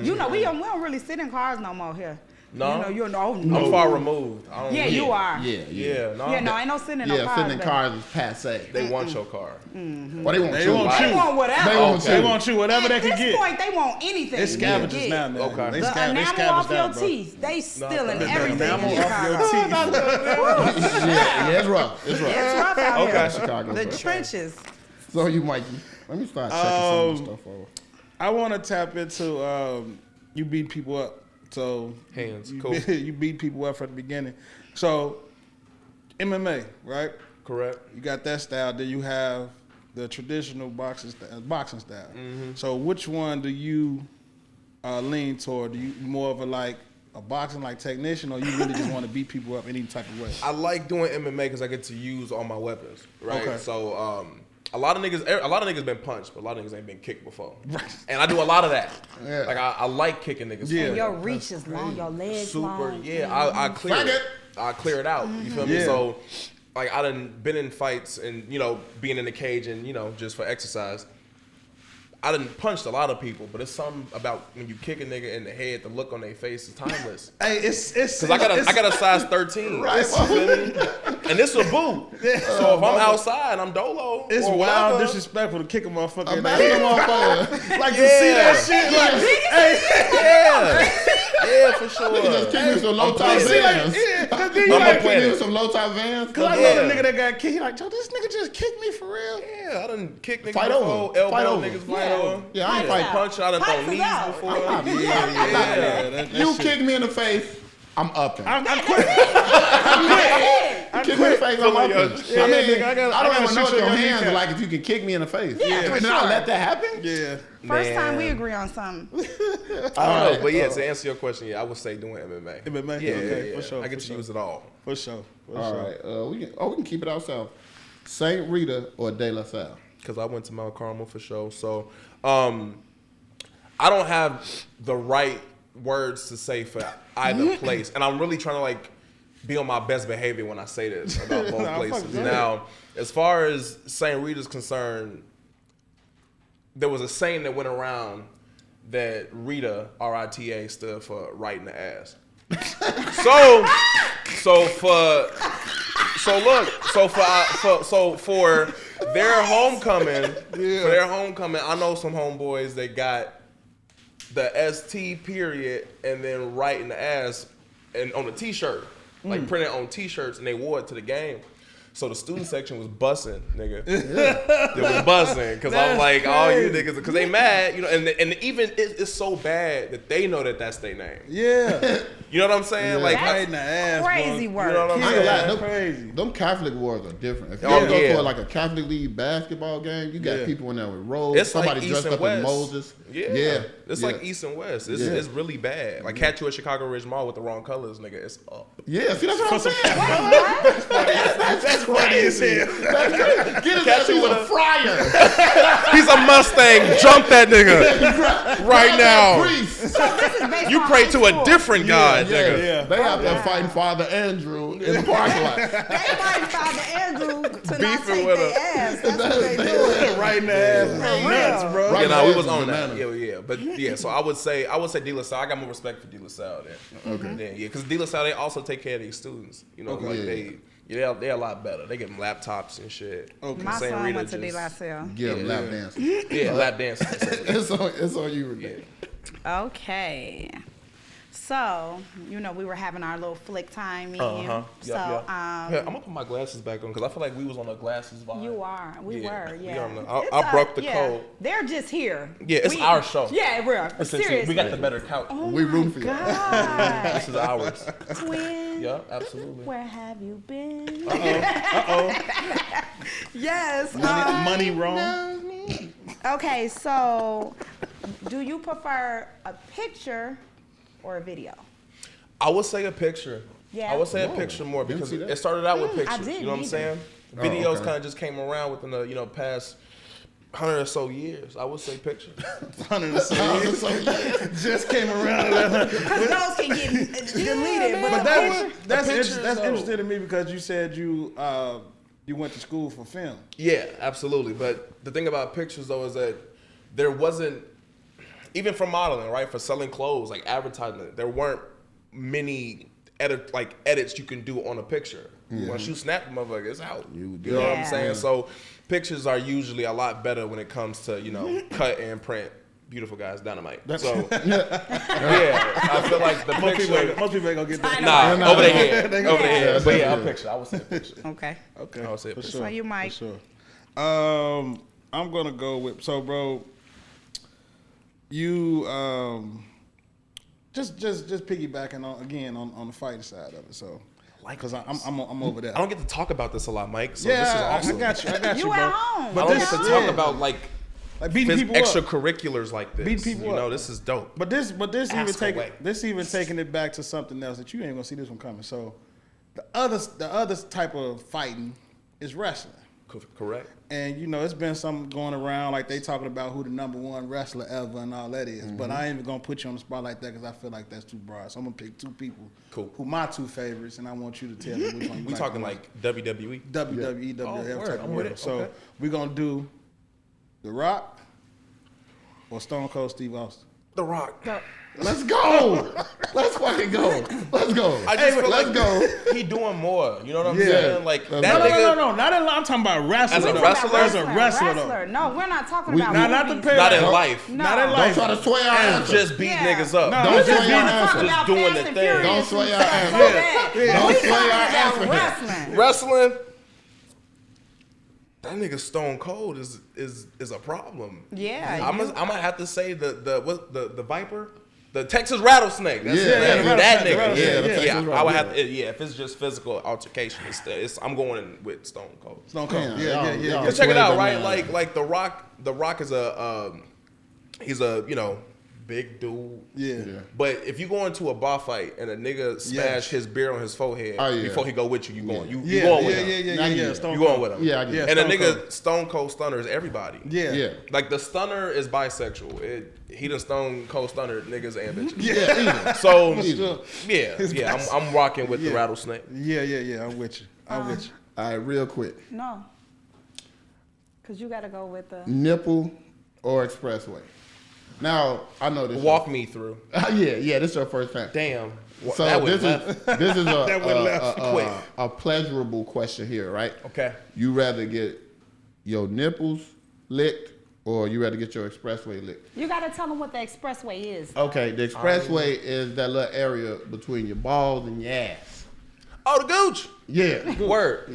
You know, we don't really sit in cars no more here. No? You know, no. I'm far removed. I don't Yeah, need you it. are. Yeah, no. Yeah, no, ain't no sitting in no Yeah, cars. sitting in baby. cars is passe. They want your car. Well, they want They you. want They you. want whatever. They want They you. want you whatever they At can this get. point, they want anything. It's you scavengers can now, get. man. Okay. They The scavenge enamel off your out, bro. teeth. They stealing the everything enamel in off Chicago. your teeth. Yeah, it's rough. It's rough. It's rough out Okay. here. Chicago. The bro. trenches. So you, Mikey. Let me start checking some of this stuff over. I want to tap into you beat people up So Hands, you, cool. You beat people up from the beginning. So MMA, right? Correct. You got that style. Then you have the traditional boxing style. So which one do you lean toward? Do you more of a boxing like technician, or you really just want to beat people up any type of way? I like doing MMA because I get to use all my weapons, right? Okay. So a lot of niggas been punched, but a lot of niggas ain't been kicked before, and I do a lot of that. Yeah. Like I like kicking niggas. Yeah. And your reach is long, your legs Super. long. Yeah, I clear Fuck it. it. I clear it out. You feel me? Yeah. So, like, I done been in fights and, being in the cage and, just for exercise. I done punched a lot of people, but it's something about when you kick a nigga in the head, the look on their face is timeless. Hey, it's Cause I got a size 13. Right. You feel me? And this a boot. So if I'm outside, I'm dolo. It's or wild whatever. disrespectful to kick a motherfucker in the Imagine head. a motherfucker. Like to see that shit. Like, Yeah, for sure. He just kick me with some low top see, like, vans. yeah, cause then I'm you gonna like, kick me with some low top vans. cause I know the nigga that got kicked. He like, Joe, this nigga just kicked me for real. Yeah, I done kick niggas Fight before, over. elbow Fight over. niggas, fight Yeah. over. Yeah, I ain't Fight fight. out. Punch, I done Fight throw for knees that. before. That You shit. kick me in the face, I'm upping. I'm quick. Kick me in the face, I'm upping. Yeah, I mean, nigga, I I don't gotta even know shoot what your your hands kneecap. are like if you can kick me in the face. Yeah, for And then I'll sure. let that happen? Yeah. First time we Man. agree on something. I don't know, but yeah, to answer your question, yeah, I would say doing MMA. MMA? Yeah, Okay, yeah, for sure, I get for to use sure. it all. For sure. For All sure. right. We can keep it ourselves. Saint Rita or De La Salle? Because I went to Mount Carmel for sure. So I don't have the right words to say for either place. And I'm really trying to be on my best behavior when I say this about both Nah, places. fuck that. Now, as far as St. Rita's concerned, there was a saying that went around that Rita, R-I-T-A, stood for right in the ass. So for their homecoming, I know some homeboys that got the ST period and then right in the ass and on a t-shirt, like printed on t-shirts, and they wore it to the game. So the student section was bussing, nigga. It was bussing because I'm like, oh, you niggas, because they mad, and even it's so bad that they know that that's their name. Yeah. You know what I'm saying? Yeah. Like, That's Right in the ass, crazy bro. work. You know what I'm I ain't gonna lie, saying? them, Crazy. them Catholic wars are different. If you Oh, ever go yeah. to a Catholic League basketball game, you got Yeah. people in there with robes. It's like somebody East dressed and up West. as Moses. Yeah. It's Yeah. like East and West. It's, Yeah. it's really bad. Like, catch you at Chicago Ridge Mall with the wrong colors, nigga. It's up. Yeah, see, that's what I'm saying. That's funny as hell. Get his Catch ass, you he's with a a- friar. He's a Mustang. Jump that nigga right now. Priest. So this is based You on pray high to a school. different God, Yeah, nigga. Yeah. They out there Yeah. fighting Father Andrew in the parking lot. They might find the Andrew to not Beefing take with their her. ass. That's what they doing. Right in the ass. For Nuts, real. bro. Right. Yeah, no, we was Bananas, on that. bananas. Yeah. But yeah, so I would say De La Salle. I got more respect for De La Salle then. Okay. Yeah, because De La Salle, they also take care of these students. You know, Okay. they're a lot better. They give them laptops and shit. Okay. My St. son Rita went to De just- La Salle. Give him lap dance. Yeah, lap dancing. It's on you, Renee. Okay. So, we were having our little flick time, me and you. So, Yeah, I'm gonna put my glasses back on because I feel like we was on a glasses vibe. you are. We were, we yeah. on the- It's I broke the code. They're just here. Yeah, it's our show. Yeah, we're Essentially, seriously. we got the better couch. Oh We my room for you. God. This is ours. Twin. Yeah, absolutely. Where have you been? Uh-oh. Yes. Money wrong. Okay, so do you prefer a picture or a video? I would say a picture. Yeah. I would say a Whoa, picture more didn't because see that. it started out with I pictures. didn't You know what I'm either. saying? Oh, Videos okay. kind of just came around within the past 100 or so years. I would say picture. 100 or so years. Just came around. Because those can get deleted. But that's picture, that's though. interesting to me because you said you went to school for film. Yeah, absolutely. But the thing about pictures though is that there wasn't, even for modeling, right? For selling clothes, like advertising, there weren't many edits you can do on a picture. Once you snap the motherfucker, it's out. You know what I'm Yeah. saying? So pictures are usually a lot better when it comes to, cut and print beautiful guys dynamite. So yeah, I feel like the Most people picture. ain't gonna get that. Nah, over their head. They Over their Yeah, head. But yeah, a yeah. picture. I would say a picture. Okay. Okay. I would say a for picture. So you might. For sure. I'm gonna go with bro. You just piggybacking on the fighting side of it. So, because I'm over there. I don't get to talk about this a lot, Mike. So Yeah, this is awesome. I got you, You bro. at home. But I don't this get to Yeah. talk about like beating people up. extracurriculars like this. Beating people you know, up. this is dope. But this Ask away. even taking it back to something else that you ain't gonna see this one coming. So, the other type of fighting is wrestling. Correct. And you know, it's been something going around like they talking about who the #1 wrestler ever and all that is. But I ain't even gonna put you on the spot like that because I feel like that's too broad. So I'm gonna pick 2 people who my 2 favorites, and I want you to tell me which one you We like talking the most. like WWE. WWE, WWF word. type of I'm with deal. it. So Okay. we're gonna do The Rock or Stone Cold Steve Austin. The Rock. Let's go. Let's fucking go. Let's go. I just feel let's like go. he doing more. You know what I'm Yeah. saying? Like No, that No, nigga. not in. I'm talking about wrestling. As a though. wrestler? As a wrestler, though. No, we're not talking We- about Not the movies. pair. Not in No. life. No. Not in Don't life. try to sway our And answer. just beat Yeah. niggas up. No, Don't We sway just your want to answer. talk about Just doing Fast the and thing. Furious Don't sway and our stuff answer. like Yeah. that. Yeah. Don't We sway talking our about answer. wrestling. Wrestling. That nigga Stone Cold is a problem. Yeah, I'm you- gonna have to say the Viper, the Texas Rattlesnake. That's Yeah, his name. yeah, That Rattlesnake, nigga. Rattlesnake, Yeah, yeah, yeah. Texas I would Rattlesnake. have to. Yeah, if it's just physical altercation, I'm going with Stone Cold. Stone Cold. Damn, Yeah. y'all- Cause check it Sway out, them right? man. Like the Rock is he's a big dude. Yeah. But if you go into a bar fight and a nigga smash his beer on his forehead Oh, yeah. before he go with you, you going you Yeah, going with yeah, him. Now yeah. you- Stone You Cold. going with him. Yeah, I get it. And a Stone nigga Cold. Stone Cold stunners everybody. Yeah. Yeah. Like the stunner is bisexual. He done Stone Cold stunner niggas and bitches. Yeah, easy. So Easy. yeah, I'm rocking with the Yeah. rattlesnake. Yeah. I'm with you. I'm with you. All right, real quick. No. Because you got to go with the. Nipple or expressway? Now, I know this. Walk me through. Yeah, this is your first time. Damn. So That this was left. is this is That went left quick. a pleasurable question here, right? Okay. You rather get your nipples licked or you rather get your expressway licked? You got to tell them what the expressway is. Okay, the expressway is that little area between your balls and your ass. Oh, the gooch. Yeah. Word. We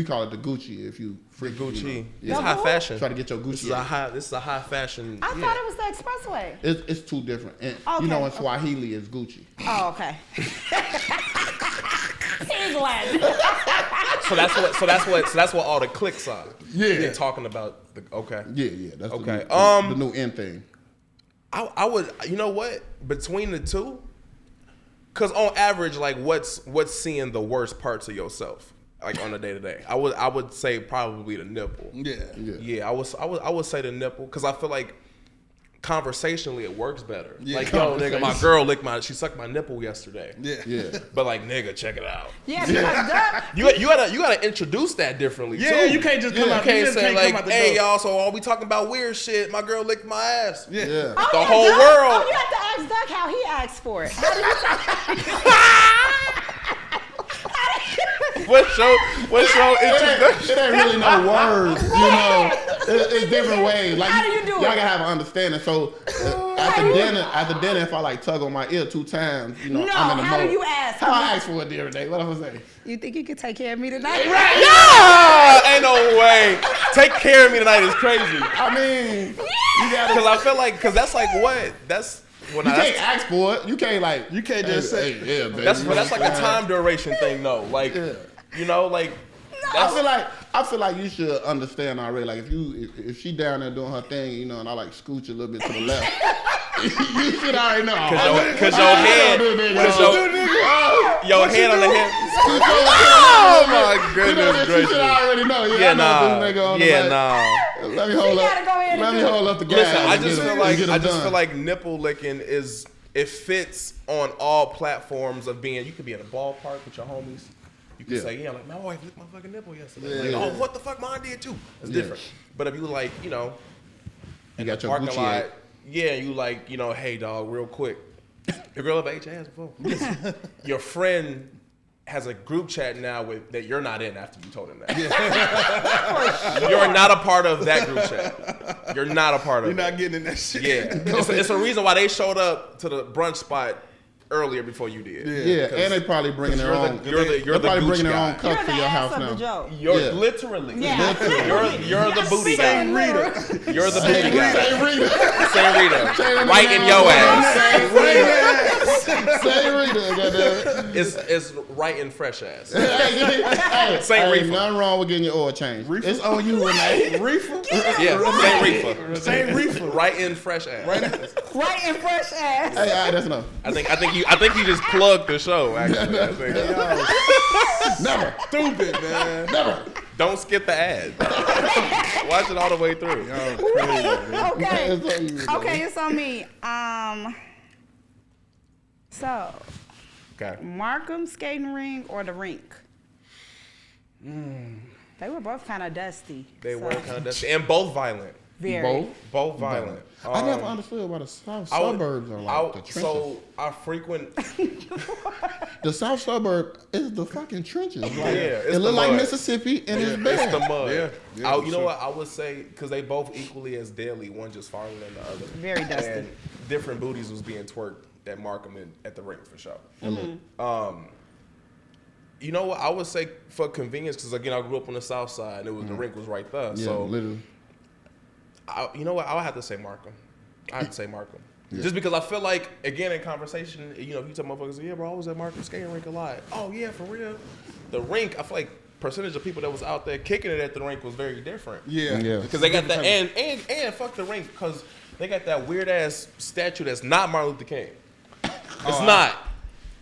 call it the Gucci if you freak Gucci. You know. It's Yeah. high fashion. Try to get your Gucci. This is a high fashion. I thought it was the expressway. It's two different. And Okay, you know, in okay. Swahili, it's Gucci. Oh, okay. England. So that's what all the clicks are. Yeah. They're talking about the okay. Yeah. That's Okay, the new end thing. I would, you know what? Between the two, because on average, like what's seeing the worst parts of yourself, like on a day to day. I would say probably the nipple. Yeah. Yeah, I would say the nipple because I feel like conversationally it works better. Yeah. Like yo, nigga, my girl she sucked my nipple yesterday. Yeah. But like nigga, check it out. Yeah, because duh. You gotta introduce that differently too. Yeah, you can't just come Yeah. out. You can't just say come like, out the hey door. y'all, so are we talking about weird shit? My girl licked my ass. Yeah. Yeah. The yeah, whole Doug. world. Oh, you have to ask Doug how he asked for it. How do you What's your introduction? It ain't really no words, you know. It's different ways. Like How do you do y'all it? gotta have an understanding. So after dinner, if I like tug on my ear 2 times, you know, No, I'm in the how do mode. you ask? How I ask for it the other day? What am I say? You think you could take care of me tonight? Yeah, ain't no way. Take care of me tonight is crazy. I mean, you gotta. Cause I feel like, cause that's like what? That's when You I. can't That's, ask for it. You can't like. You can't just say- yeah, baby. that's you know that's what like I'm a saying? time duration thing, though. Like, Yeah. you know, like. I feel like you should understand already. Like if she down there doing her thing, you know, and I like scooch a little bit to the left, you should already know. Cause your head, your head on the head. Oh my goodness You should gracious. already know. Yeah, I know this nigga on the left. Let me hold gotta go ahead and Let me do it. hold up the gas. Listen, I and just get feel it- like get it done. nipple licking it fits on all platforms of being. You could be in a ballpark with your homies. You can Yeah. say, yeah, like my wife licked my fucking nipple yesterday. Yeah. Like, oh, what the fuck, mine did too. It's Yeah. different. But if you like, you know, You got your parking Gucci. lot, Eight. yeah, you like, you know, hey dog, real quick, your girl ever ate your ass before? Your friend has a group chat now that you're not in after you told him that. You're not a part of that group chat. You're not a part of You're it. not getting in that shit. Yeah, it's a reason why they showed up to the brunch spot earlier before you did. Yeah, and they probably bringing their own. You're the They're probably Gucci bringing their guy. own cup You're to the your ass house of now. the joke. You're Yeah. literally. Yeah. You're the booty guy. Saint Rita. You're the booty guy. Say Rita. Saint Rita. Right in your ass. Say Rita. Goddamn. It's right in fresh ass. Hey, Saint Reefer. nothing wrong with getting your oil changed. Reefer? It's on you, Renee. Reefer? Yeah, Saint Reefer. Saint Reefer. Right in fresh ass. Right in fresh ass. Hey, all right, that's enough. I think you just plugged the show. Actually, I think. Never. Stupid, man. Never. Don't skip the ad. Watch it all the way through. Okay. It's on you, Renee. Okay, it's on me. So Okay. Markham skating rink or the rink? They were both kind of dusty. They were kind of dusty and both violent. Very. Both violent. I never understood why the south I would- suburbs are like the trenches. So I frequent. The south suburb is the fucking trenches. Like, it's it the look like mud. Mississippi and it's bad. It's the mud. Yeah, You know what I would say? Because they both equally as deadly. One just farther than the other. Very dusty. And different booties was being twerked at Markham and at the rink for sure. You know what? I would say for convenience, because again, I grew up on the south side, and it was the rink was right there. Yeah, so literally. you know what? I would have to say Markham. I have to say Markham. Just because I feel like, again, in conversation, you know, if you tell motherfuckers, yeah, bro, I was at Markham skating rink a lot. Oh, yeah, for real. The rink, I feel like percentage of people that was out there kicking it at the rink was very different. Yeah. Because they got that, and fuck the rink, because they got that weird-ass statue that's not Martin Luther King. It's not.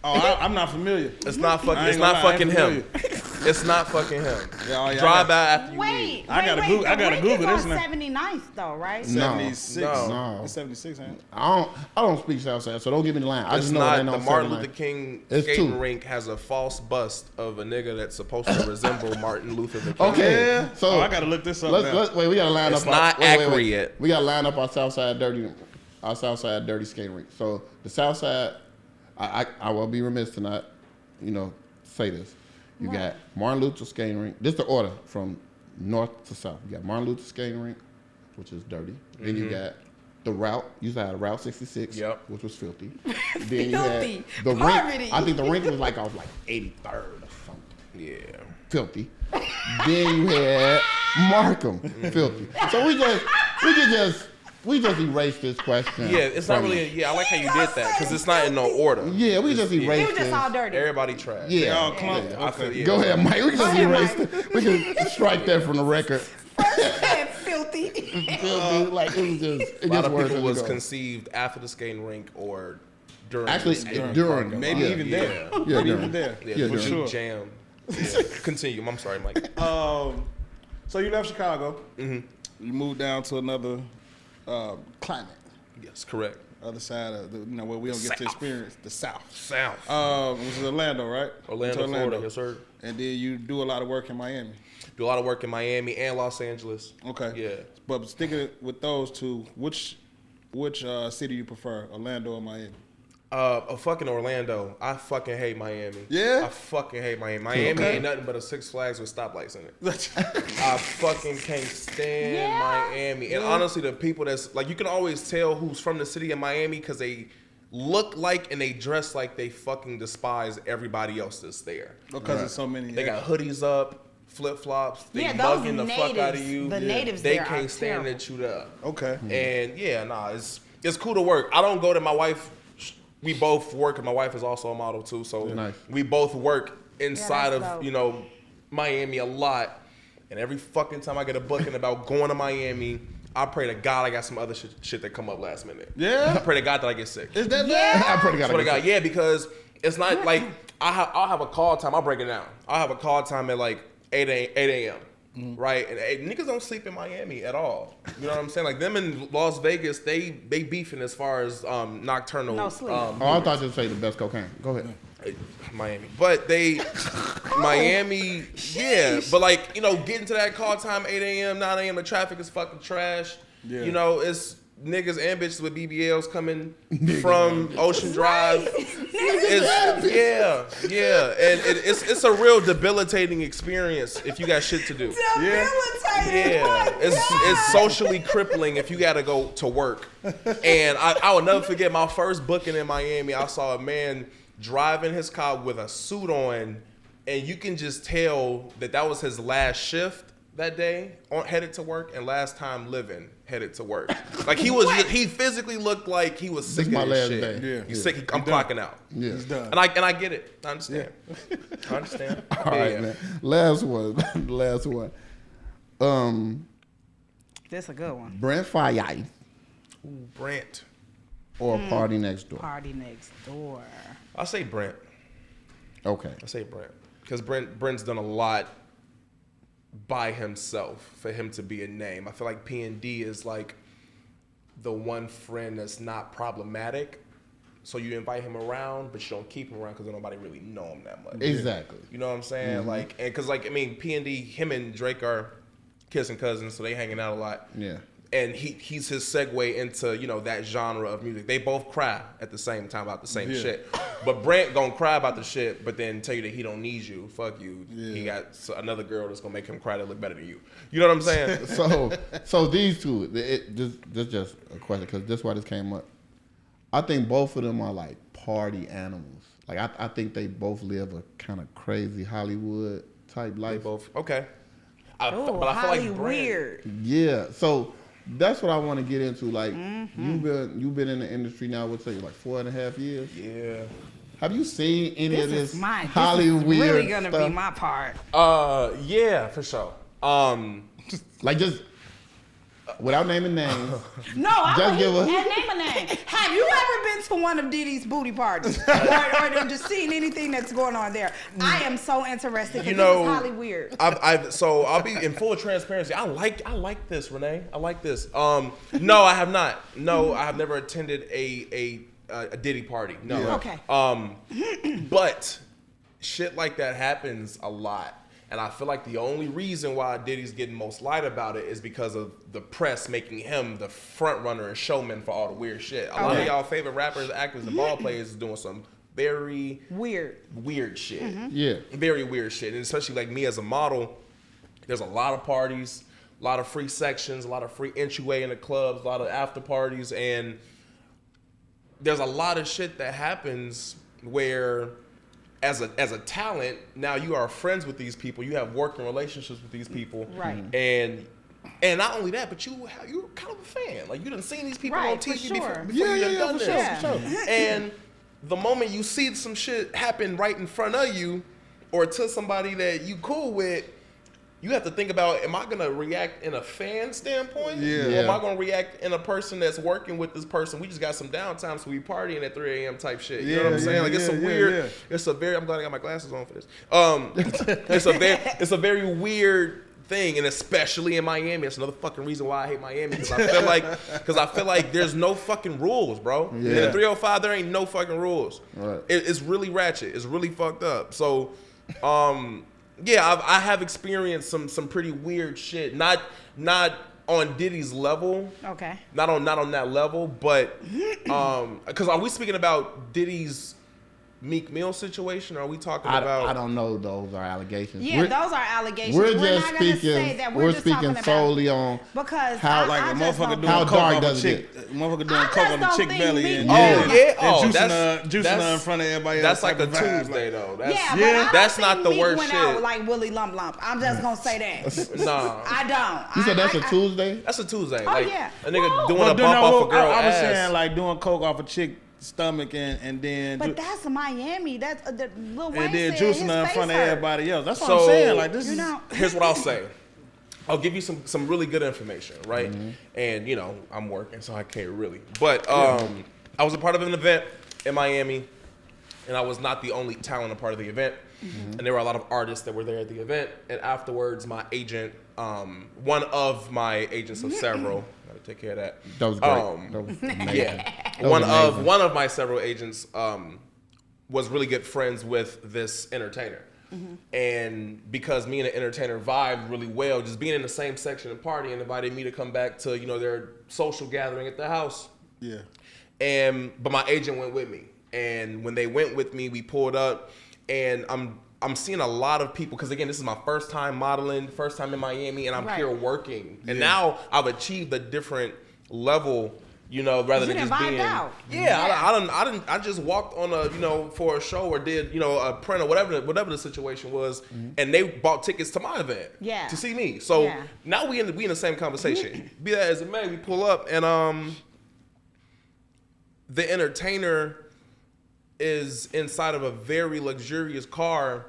I'm not familiar. It's not fucking. I ain't It's gonna not lie, I ain't fucking him. familiar. It's not fucking him. Yeah, Drive by after you leave. Wait, I gotta wait, Google- I the gotta rink Google is this on now. 79th though, right? No. 76. No. It's 76, ain't it? I don't speak south side, so don't give me the line. I It's just know not they the don't Martin 79. Luther King It's skating two. rink has a false bust of a nigga that's supposed to resemble Martin Luther King. Okay, Yeah. so I gotta look this up now. let's wait. We gotta line It's up. not accurate. We gotta line up our south side dirty skating rink. So the south side, I will be remiss to not, say this. You got Martin Luther skating rink. This is the order from north to south. You got Martin Luther skating rink, which is dirty. Then you got the route. You used to have Route 66, Yep. which was filthy. Then you had Filthy. the Poverty. rink. I think the rink was like off like 83rd or something. Yeah. Filthy. Then you had Markham, filthy. So we just erased this question. Yeah, it's not from really. it. I like how you did that because it's not in no order. Yeah, we just It erased was just this. all dirty. Everybody trash. Yeah. Y'all clump. I feel, yeah. Go ahead, Mike. We can just ahead, erase Mike. it. We can strike that from the record. Filthy. Filthy, like it was just. A lot of worse people as it was goes. conceived after the skating rink or during. Actually, the skating during. park. Maybe Yeah. even there. Yeah. Yeah, Maybe during. even there. Yeah, Yeah, for during. sure. Jam. Yeah. Continue. I'm sorry, Mike. So you left Chicago. Mm-hmm. You moved down to another climate, Yes, correct. other side of where we don't get to South. experience the South. South. Which is Orlando, right? Orlando, Went to Florida. Yes, sir. And then you do a lot of work in Miami. Do a lot of work in Miami and Los Angeles. Okay. Yeah. But sticking with those two, which city you prefer, Orlando or Miami? Fucking Orlando. I fucking hate Miami. Yeah? I fucking hate Miami. Miami ain't nothing but a Six Flags with stoplights in it. I fucking can't stand Miami. And honestly, the people that's like, you can always tell who's from the city of Miami because they look like and they dress like they fucking despise everybody else that's there. Because there's so many. They got hoodies up, flip flops. They Yeah, those mugging the fuck out of natives, you. the natives They there are can't stand terrible. that you there. Okay. And yeah, it's cool to work. I don't go to my wife. We both work, and my wife is also a model too. So Nice. we both work inside that's of dope. Miami a lot. And every fucking time I get a booking about going to Miami, I pray to God I got some other shit that come up last minute. Yeah? I pray to God that I get sick. Is that Yeah. I pretty Swear to got God, yeah, because it's not like I'll have a call time. I'll break it down. I'll have a call time at like 8 a.m. Right? And niggas don't sleep in Miami at all. You know what I'm saying? Like them in Las Vegas, they beefing as far as nocturnal. No sleep. Oh, I thought you'd say the best cocaine. Go ahead. Miami. But Miami, yeah. But like, getting to that call time, 8 a.m., 9 a.m., the traffic is fucking trash. Yeah. It's niggas and bitches with BBLs coming from Ocean Drive. Yeah. And it's a real debilitating experience if you got shit to do. Yeah. Yeah, it's socially crippling if you got to go to work. And I will never forget my first booking in Miami. I saw a man driving his car with a suit on, and you can just tell that was his last shift that day, headed to work, and last time living, headed to work. Like he physically looked like he was sick of his shit. Yeah. He's sick. I'm clocking out. Yeah. He's done. And I get it. I understand. I understand. All right, man. Last one. Last one. This a good one. Brent Fayette Ooh, Brent. or Party Next Door? Party Next Door. I'll say Brent. Okay. I say Brent because Brent's done a lot by himself for him to be a name. I feel like P&D is like the one friend that's not problematic. So you invite him around, but you don't keep him around because nobody really know him that much. Exactly. You know what I'm saying? Like, and because like I mean, P&D, him and Drake are kissing cousins, so they hanging out a lot. Yeah. And he's his segue into, you know, that genre of music. They both cry at the same time about the same shit. But Brent gonna cry about the shit, but then tell you that he don't need you. Fuck you. Yeah. He got another girl that's gonna make him cry that look better than you. You know what I'm saying? So these two, this just a question because this is why this came up. I think both of them are like party animals. Like I think they both live a kind of crazy Hollywood type They life. both okay. Oh, but I feel like Brent, weird. Yeah. So that's what I want to get into. Like you've been in the industry now, what's say like 4.5 years? Yeah. Have you seen any of this Hollywood? Hollywood This is really gonna stuff? be my part. Yeah, for sure. Like just without naming names. No, I Just don't give us- name a name. Have you ever been to one of Diddy's booty parties, or just seen anything that's going on there? I am so interested. You This know, is Holly weird. So I'll be in full transparency. I like this, Renee. I like this. No, I have not. No, I have never attended a Diddy party. No. Yeah. Okay. But shit like that happens a lot. And I feel like the only reason why Diddy's getting most light about it is because of the press making him the front runner and showman for all the weird shit. A lot of y'all favorite rappers, actors, and ball players is doing some very weird shit. Yeah. Very weird shit. And especially like me as a model, there's a lot of parties, a lot of free sections, a lot of free entryway in the clubs, a lot of after parties, and there's a lot of shit that happens where as a talent, now you are friends with these people, you have working relationships with these people. Right. And not only that, but you're kind of a fan. Like you done seen these people on TV before Yeah, you yeah, done for this. sure, for sure. And the moment you see some shit happen right in front of you or to somebody that you cool with, you have to think about, am I going to react in a fan standpoint? Yeah. Or am I going to react in a person that's working with this person? We just got some downtime, so we partying at 3 a.m. type shit. You know what I'm saying? Like, it's a weird, it's a very, I'm glad I got my glasses on for this. It's a very weird thing, and especially in Miami. That's another fucking reason why I hate Miami, because I feel like there's no fucking rules, bro. In the 305, there ain't no fucking rules. Right. It's really ratchet. It's really fucked up. So, yeah, I have experienced some pretty weird shit. Not on Diddy's level. Okay. Not on that level, but because are we speaking about Diddy's Meek Mill situation? Or are we talking about? I don't know. Those are allegations. Yeah, those are allegations. We're not just gonna speaking. say that. We're just talking speaking about, solely on because how Like a motherfucker doing How coke dark off does a it chick. Motherfucker doing I coke just on the don't chick think belly Meek and Mill- and that's juicing her in front of everybody That's else. like a type of vibes. Tuesday though. That's, Yeah, but I don't that's think not the Meek worst went shit. out like Willie Lump Lump. I'm just gonna say that. Nah, I don't. You said that's a I- Tuesday? that's a Tuesday. Oh, like yeah. a nigga Whoa. doing Well, a bump off a girl I was ass. saying like doing coke off a chick stomach and then But that's Miami. That's the Lil Wayne and then said his juicing her in face front of hurt. everybody else. That's what So, I'm saying. Like this You is know. Here's what I'll say. I'll give you some really good information, right? And you know, I'm working, so I can't really. But I was a part of an event in Miami, and I was not the only talent a part of the event. And there were a lot of artists that were there at the event. And afterwards, my agent, one of my agents of several, gotta take care of that. That was great. That was amazing. Yeah, That was one amazing. of my several agents was really good friends with this entertainer. And because me and the entertainer vibed really well, just being in the same section and party, and invited me to come back to, you know, their social gathering at the house. yeah. But my agent went with me, and when they went with me, we pulled up, and I'm I'm seeing a lot of people, because again, this is my first time modeling, first time in Miami, and I'm here working. And now I've achieved a different level, you know, rather than just being. Out. Yeah, I just walked on a, you know, for a show or did, you know, a print or whatever the situation was, and they bought tickets to my event to see me. So now we in the same conversation. Be that as it may, we pull up and the entertainer is inside of a very luxurious car,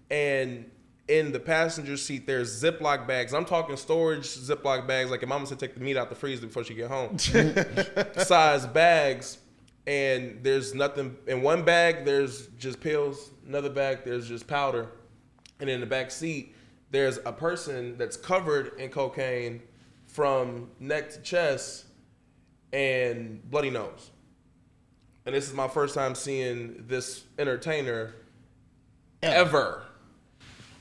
and in the passenger seat there's Ziploc bags. I'm talking storage Ziploc bags, like your mama said, take the meat out the freezer before she get home. Size bags, and there's nothing in one bag. There's just pills. Another bag, there's just powder, and in the back seat there's a person that's covered in cocaine from neck to chest and bloody nose. And this is my first time seeing this entertainer ever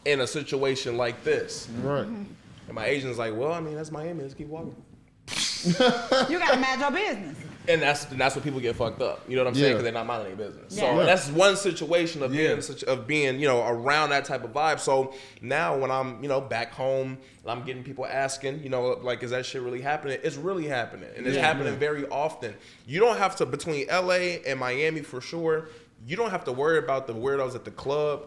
in a situation like this. Right. And my agent's like, well, I mean, that's Miami. Let's keep walking. You gotta manage your business. And that's what people get fucked up. You know what I'm saying? Because they're not minding their business. Yeah. So that's one situation of being, you know, around that type of vibe. So now when I'm, you know, back home and I'm getting people asking, you know, like, is that shit really happening? It's really happening. And it's happening very often. You don't have to, between LA and Miami for sure, you don't have to worry about the weirdos at the club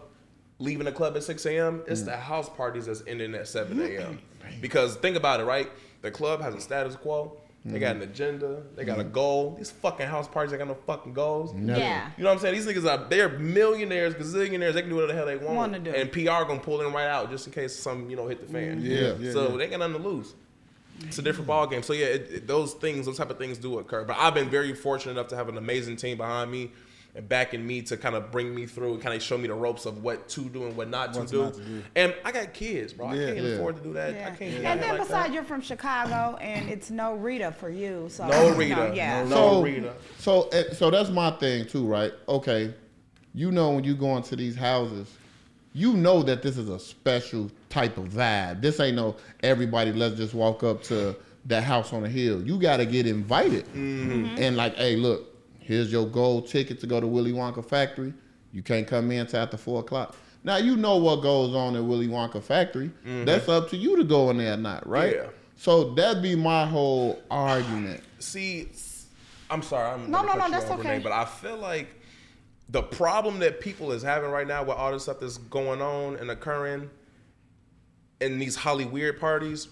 leaving the club at 6 a.m. It's the house parties that's ending at 7 a.m. Because think about it, right? The club has a status quo. They got an agenda. They got a goal. These fucking house parties ain't got no fucking goals. Yeah. You know what I'm saying? These niggas they're millionaires, gazillionaires. They can do whatever the hell they want. Wanna do. And PR gonna pull them right out just in case some, you know, hit the fan. So they ain't got nothing to lose. It's a different ball game. So yeah, those type of things do occur. But I've been very fortunate enough to have an amazing team behind me and backing me to kind of bring me through and kind of show me the ropes of what to do and what not to do. And I got kids, bro. I can't afford to do that. I can't. And then besides, you're from Chicago, and it's no Rita for you. So no Rita. No Rita. So that's my thing too, right? Okay, you know when you go into these houses, you know that this is a special type of vibe. This ain't no everybody. Let's just walk up to that house on the hill. You got to get invited, and like, hey, look. Here's your gold ticket to go to Willy Wonka Factory. You can't come in till after 4 o'clock. Now, you know what goes on at Willy Wonka Factory. That's up to you to go in there or not, right? Yeah. So that'd be my whole argument. See, I'm sorry. No, that's okay. Renee, but I feel like the problem that people is having right now with all this stuff that's going on and occurring in these Holly weird parties,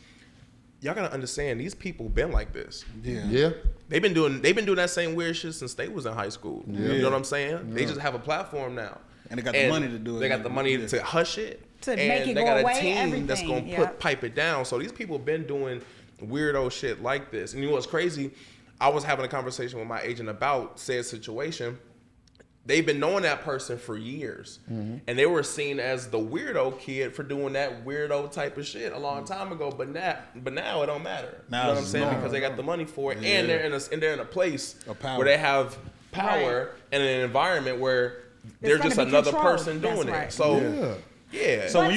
y'all gotta understand these people been like this. Yeah. They've been doing that same weird shit since they was in high school. You know what I'm saying? They just have a platform now. And they got the money to do it. They got the money to hush it. To make it go away, they got a team everything. that's gonna pipe it down. So these people been doing weirdo shit like this. And you know what's crazy? I was having a conversation with my agent about said situation. They've been knowing that person for years. And they were seen as the weirdo kid for doing that weirdo type of shit a long time ago. But now it don't matter. Now you know what I'm saying? normal. Because they got the money for it. And they're in a place power. where they have power and an environment where they're just another person doing it. So yeah. So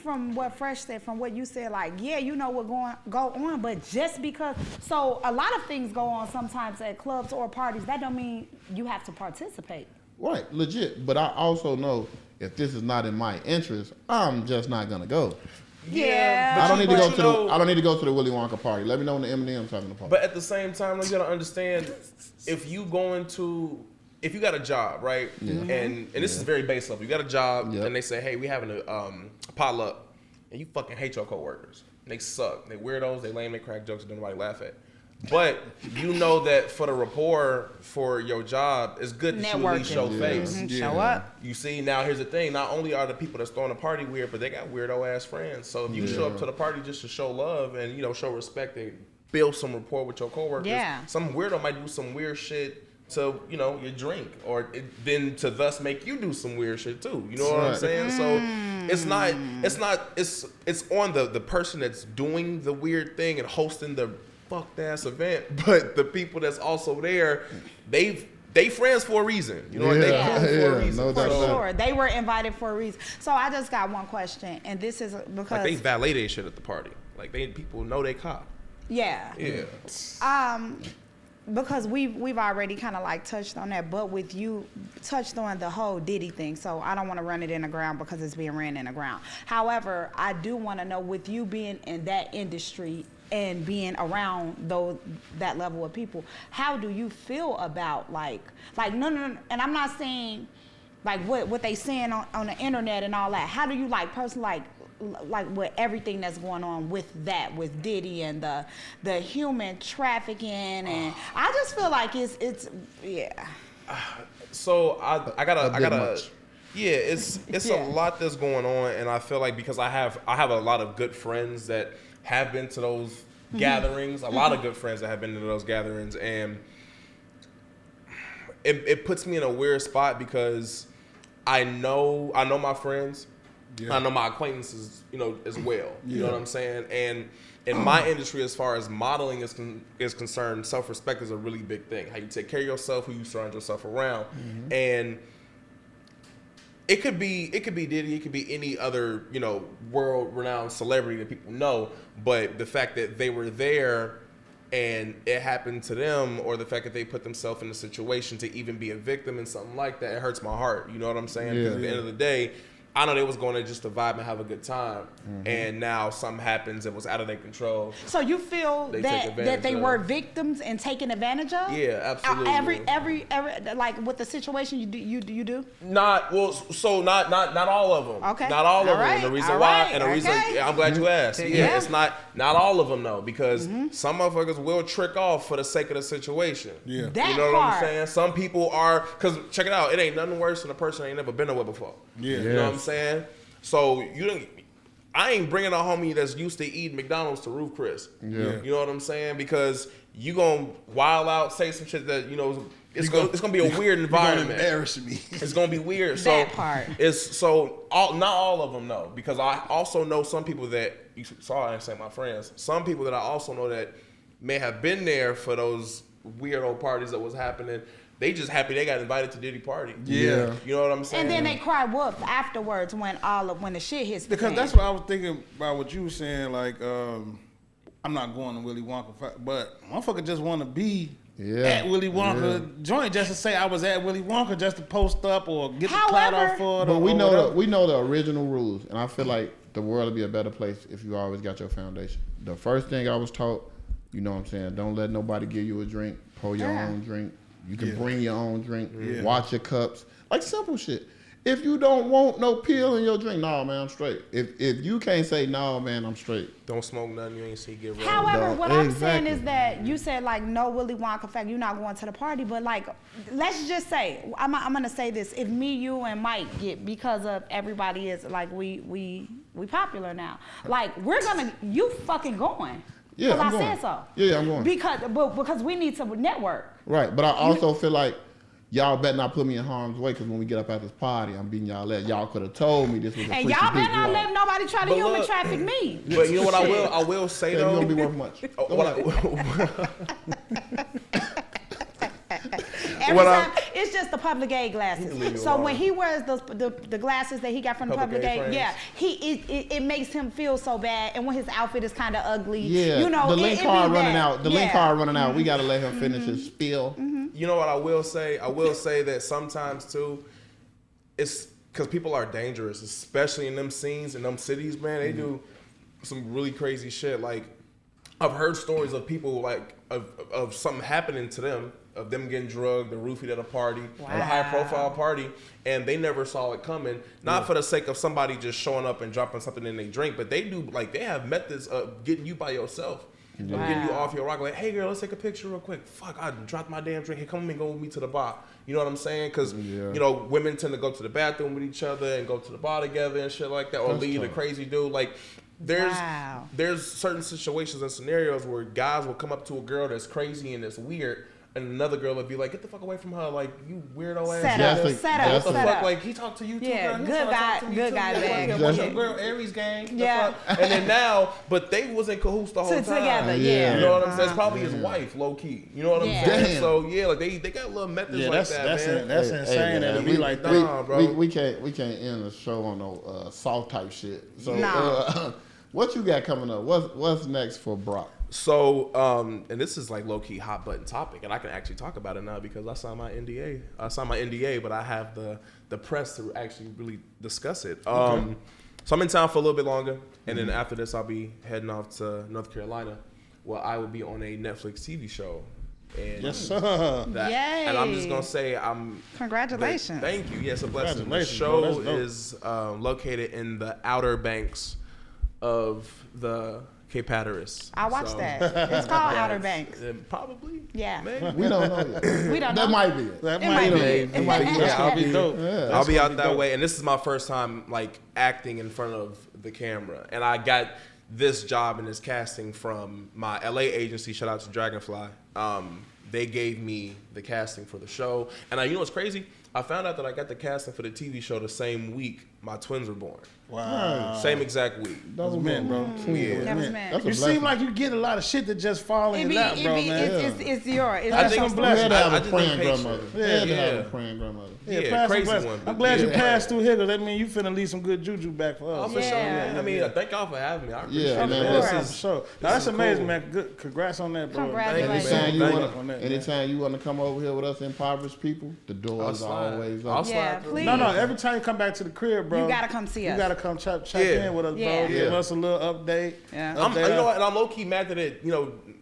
from what Fresh said, from what you said, like, yeah, you know what go on, but just because, so a lot of things go on sometimes at clubs or parties, that don't mean you have to participate. Right, legit. But I also know if this is not in my interest, I'm just not gonna go. Yeah. I don't need to go to the. I don't need to go to the Willy Wonka party. Let me know when the M&M's having the party. But at the same time, you gotta understand if you got a job, right? And this is very base level. You got a job, and they say, hey, we having a potluck, and you fucking hate your coworkers. They suck. They weirdos. They lame. They crack jokes that nobody laugh at. But you know that for the rapport for your job, it's good that you at least show face. Show up. You see, now here's the thing. Not only are the people that's throwing the party weird, but they got weirdo ass friends. So if you show up to the party just to show love and, you know, show respect and build some rapport with your coworkers, some weirdo might do some weird shit to, you know, your drink, or then to thus make you do some weird shit too. You know what I'm saying? So it's on the person that's doing the weird thing and hosting the fucked ass event, but the people that's also there, they friends for a reason. You know, they come for a reason. No doubt. For sure, they were invited for a reason. So I just got one question, and this is because like they valet their shit at the party. Like people know they cop. Yeah. because we've already kind of like touched on that, but with you touched on the whole Diddy thing, so I don't want to run it in the ground because it's being ran in the ground. However, I do want to know, with you being in that industry and being around that level of people, how do you feel about like no, and I'm not saying like what they saying on the internet and all that. How do you like personally like with everything that's going on with Diddy and the human trafficking, and I just feel like it's yeah. So I gotta much. yeah, it's Yeah. a lot that's going on, and I feel like because I have a lot of good friends that have been to those gatherings, a lot of good friends that have been to those gatherings, and it puts me in a weird spot because I know my friends. Yeah. I know my acquaintances, as well. You know what I'm saying? And in my industry, as far as modeling is concerned, self-respect is a really big thing. How you take care of yourself, who you surround yourself around, and it could be Diddy, it could be any other world-renowned celebrity that people know. But the fact that they were there and it happened to them, or the fact that they put themselves in a situation to even be a victim in something like that, it hurts my heart. You know what I'm saying? Because at the end of the day, I know they was going to just to vibe and have a good time, and now something happens that was out of their control. So you feel They take that advantage they of. were victims and taken advantage of? Yeah, absolutely. Every like with the situation you do? Not all of them. Okay. Not all of them. All And the right. reason All why, right. and the reason, Okay. I'm glad you asked. Yeah, Yeah. it's not all of them though, because some motherfuckers will trick off for the sake of the situation. Yeah. That You know what I'm part. saying? Some people are, because check it out, it ain't nothing worse than a person that ain't never been nowhere before. Yeah. You know what I'm saying? So I ain't bringing a homie that's used to eating McDonald's to Roof Chris. Yeah. You know what I'm saying? Because you gonna wild out, say some shit that it's gonna be a weird You're gonna environment. embarrass me. It's gonna be weird. That part. Not all of them know, because I also know some people that you saw. I didn't say my friends. Some people that I also know that may have been there for those weirdo parties that was happening. They just happy they got invited to Diddy party. Yeah. You know what I'm saying? And then they cry wolf afterwards when the shit hits the Because fan. that's what I was thinking about what you were saying. Like, I'm not going to Willy Wonka, but motherfucker just want to be at Willy Wonka joint just to say I was at Willy Wonka, just to post up or get the clout However- off for it. But or we whatever. know the original rules, and I feel like the world would be a better place if you always got your foundation. The first thing I was taught, you know what I'm saying, don't let nobody give you a drink, pour your own drink. You can bring your own drink, watch your cups, like simple shit. If you don't want no pill in your drink, nah, man, I'm straight. If you can't say, nah, man, I'm straight. Don't smoke nothing you ain't see get rolled. However, No, what I'm saying exactly. is that you said like no Willy Wonka fact, you're not going to the party, but like let's just say I'm gonna say this: if me, you, and Mike get, because of everybody is like we popular now, like you fucking going. Yeah, I'm I going. said so. Yeah, I'm going. Because we need to network. Right, but I also feel like y'all better not put me in harm's way, because when we get up at this party, I'm beating y'all at. Y'all could have told me this was a And freaky y'all better big not walk. let nobody try to But human look- traffic me. But you know what I will say Yeah, you though? don't be worth much. Every time, it's just the public aid glasses. leave me So alone. when he wears the glasses that he got from the Public public aid aid, frames. yeah, it makes him feel so bad. And when his outfit is kind of ugly, Yeah, you know, the link card running out. The link card running out. We Mm-hmm. gotta let him finish his spiel. You know what I will say? I will say that sometimes too, it's because people are dangerous, especially in them scenes in them cities, man. They do some really crazy shit. Like, I've heard stories of people like of something happening to them, of them getting drugged, the roofied at a party, a high profile party, and they never saw it coming. Not for the sake of somebody just showing up and dropping something in their drink, but they do, like, they have methods of getting you by yourself. Of getting you off your rock, like, hey girl, let's take a picture real quick. Fuck, I dropped my damn drink. Hey, come and go with me to the bar. You know what I'm saying? Because women tend to go to the bathroom with each other and go to the bar together and shit like that, or leave a crazy dude. Like, there's certain situations and scenarios where guys will come up to a girl that's crazy and that's weird, and another girl would be like, get the fuck away from her, like, you weirdo ass. Set Just up, like- set just up, What the set fuck? up. Like, he talked to you too, Yeah, girl. He good trying to talk guy- to me good too. guy Yeah, bag. fuck, what's Yeah. your girl Aries gang? The Yeah. fuck? And then now, but they was in cahoots the whole time. Together, Yeah. You know what I'm saying? It's probably his wife, low key. You know what I'm Yeah. saying? Damn. So yeah, like they got little methods Yeah, like that's man. that's insane. That man, we like that. Nah, bro. we can't end the show on no soft type shit. So Nah. what you got coming up? What's next for Brock? So, and this is like low key hot button topic, and I can actually talk about it now because I signed my NDA. But I have the press to actually really discuss it. So I'm in town for a little bit longer, and then after this, I'll be heading off to North Carolina, where I will be on a Netflix TV show. And Yes, sir. Yay. And I'm just gonna say Congratulations. Thank you. Yes, a blessing. The Congratulations, show bro. That's dope. is located in the Outer Banks of the Cape Hatteras. I watched that. It's called Outer Banks. Probably. Yeah. Maybe. We don't know yet. We don't know. That might be it. That It might be. It might be. That's gonna be dope. Yeah. I'll be out that way, and this is my first time like acting in front of the camera, and I got this job and this casting from my LA agency. Shout out to Dragonfly. They gave me the casting for the show, and you know what's crazy? I found out that I got the casting for the TV show the same week my twins were born. Wow. Same exact week. That was meant, bro. Yeah. That was meant. That's a You seem blessing. like you get a lot of shit that just fall in your lap, bro, man. It's yours. It's I just think your I'm We story. had to have I a just praying been patient. grandmother. We Yeah, had to have yeah. a praying grandmother. Yeah, pass crazy some blessings. one. I'm glad you Yeah. passed through here, because that mean you finna leave some good juju back for us. For sure. Yeah. I mean, thank y'all for having me. I appreciate Yeah, it. man. Of This course. is Sure. Now, that's is amazing, cool. man. Good. Congrats on that, bro. Congratulations. Thank you, man. Anytime you want to come over here with us impoverished people, the doors are slide. always I'll open. slide Yeah, through. please. No, every time you come back to the crib, bro. You gotta come see us. You gotta come check Yeah. in with us, bro. Yeah. Give Yeah. us a little update. Yeah. I'm, Update you know us. what? And I'm low key mad that it,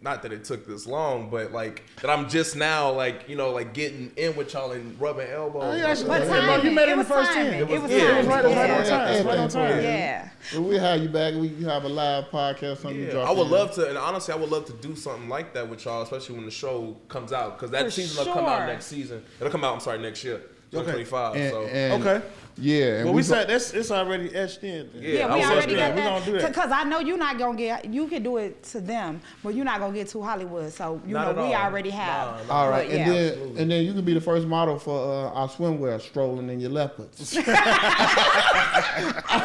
not that it took this long, but like that I'm just now, like, like getting in with y'all and rubbing elbows. Oh, yeah, But Hey, bro, timing. you made it It in the was first timing. 10. It was yeah, timing. it was right on Yeah. time. It's right on time. Yeah. If we have you back, we have a live podcast. Something Yeah, drop I would in. love to, and honestly, I would love to do something like that with y'all, especially when the show comes out, because that For season will come out sure. next season. It'll come out, I'm sorry, next year, 2025. So Okay. Yeah, and Well, we said it's already etched in. Yeah, Yeah, I we would already love got to. We gonna do that. that. Because I know you're not gonna get. You can do it to them, but you're not gonna get to Hollywood. So Not at we all. already have. Nah, all right, But, and yeah. then you can be the first model for our swimwear, strolling in your leopards. All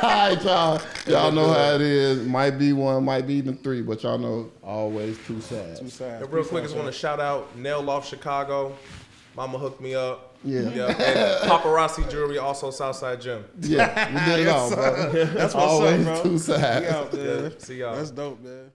right, y'all. Y'all know how it is. Might be one, might be even three, but y'all know always two sides. And real quick, I just want to shout out Nail Loft Chicago. Mama hooked me up. Yeah. And Paparazzi Jewelry, also Southside Gym. Yeah, we did it all, bro. That's what's Always up, bro. two sides. We out there. Yeah, see y'all. That's dope, man.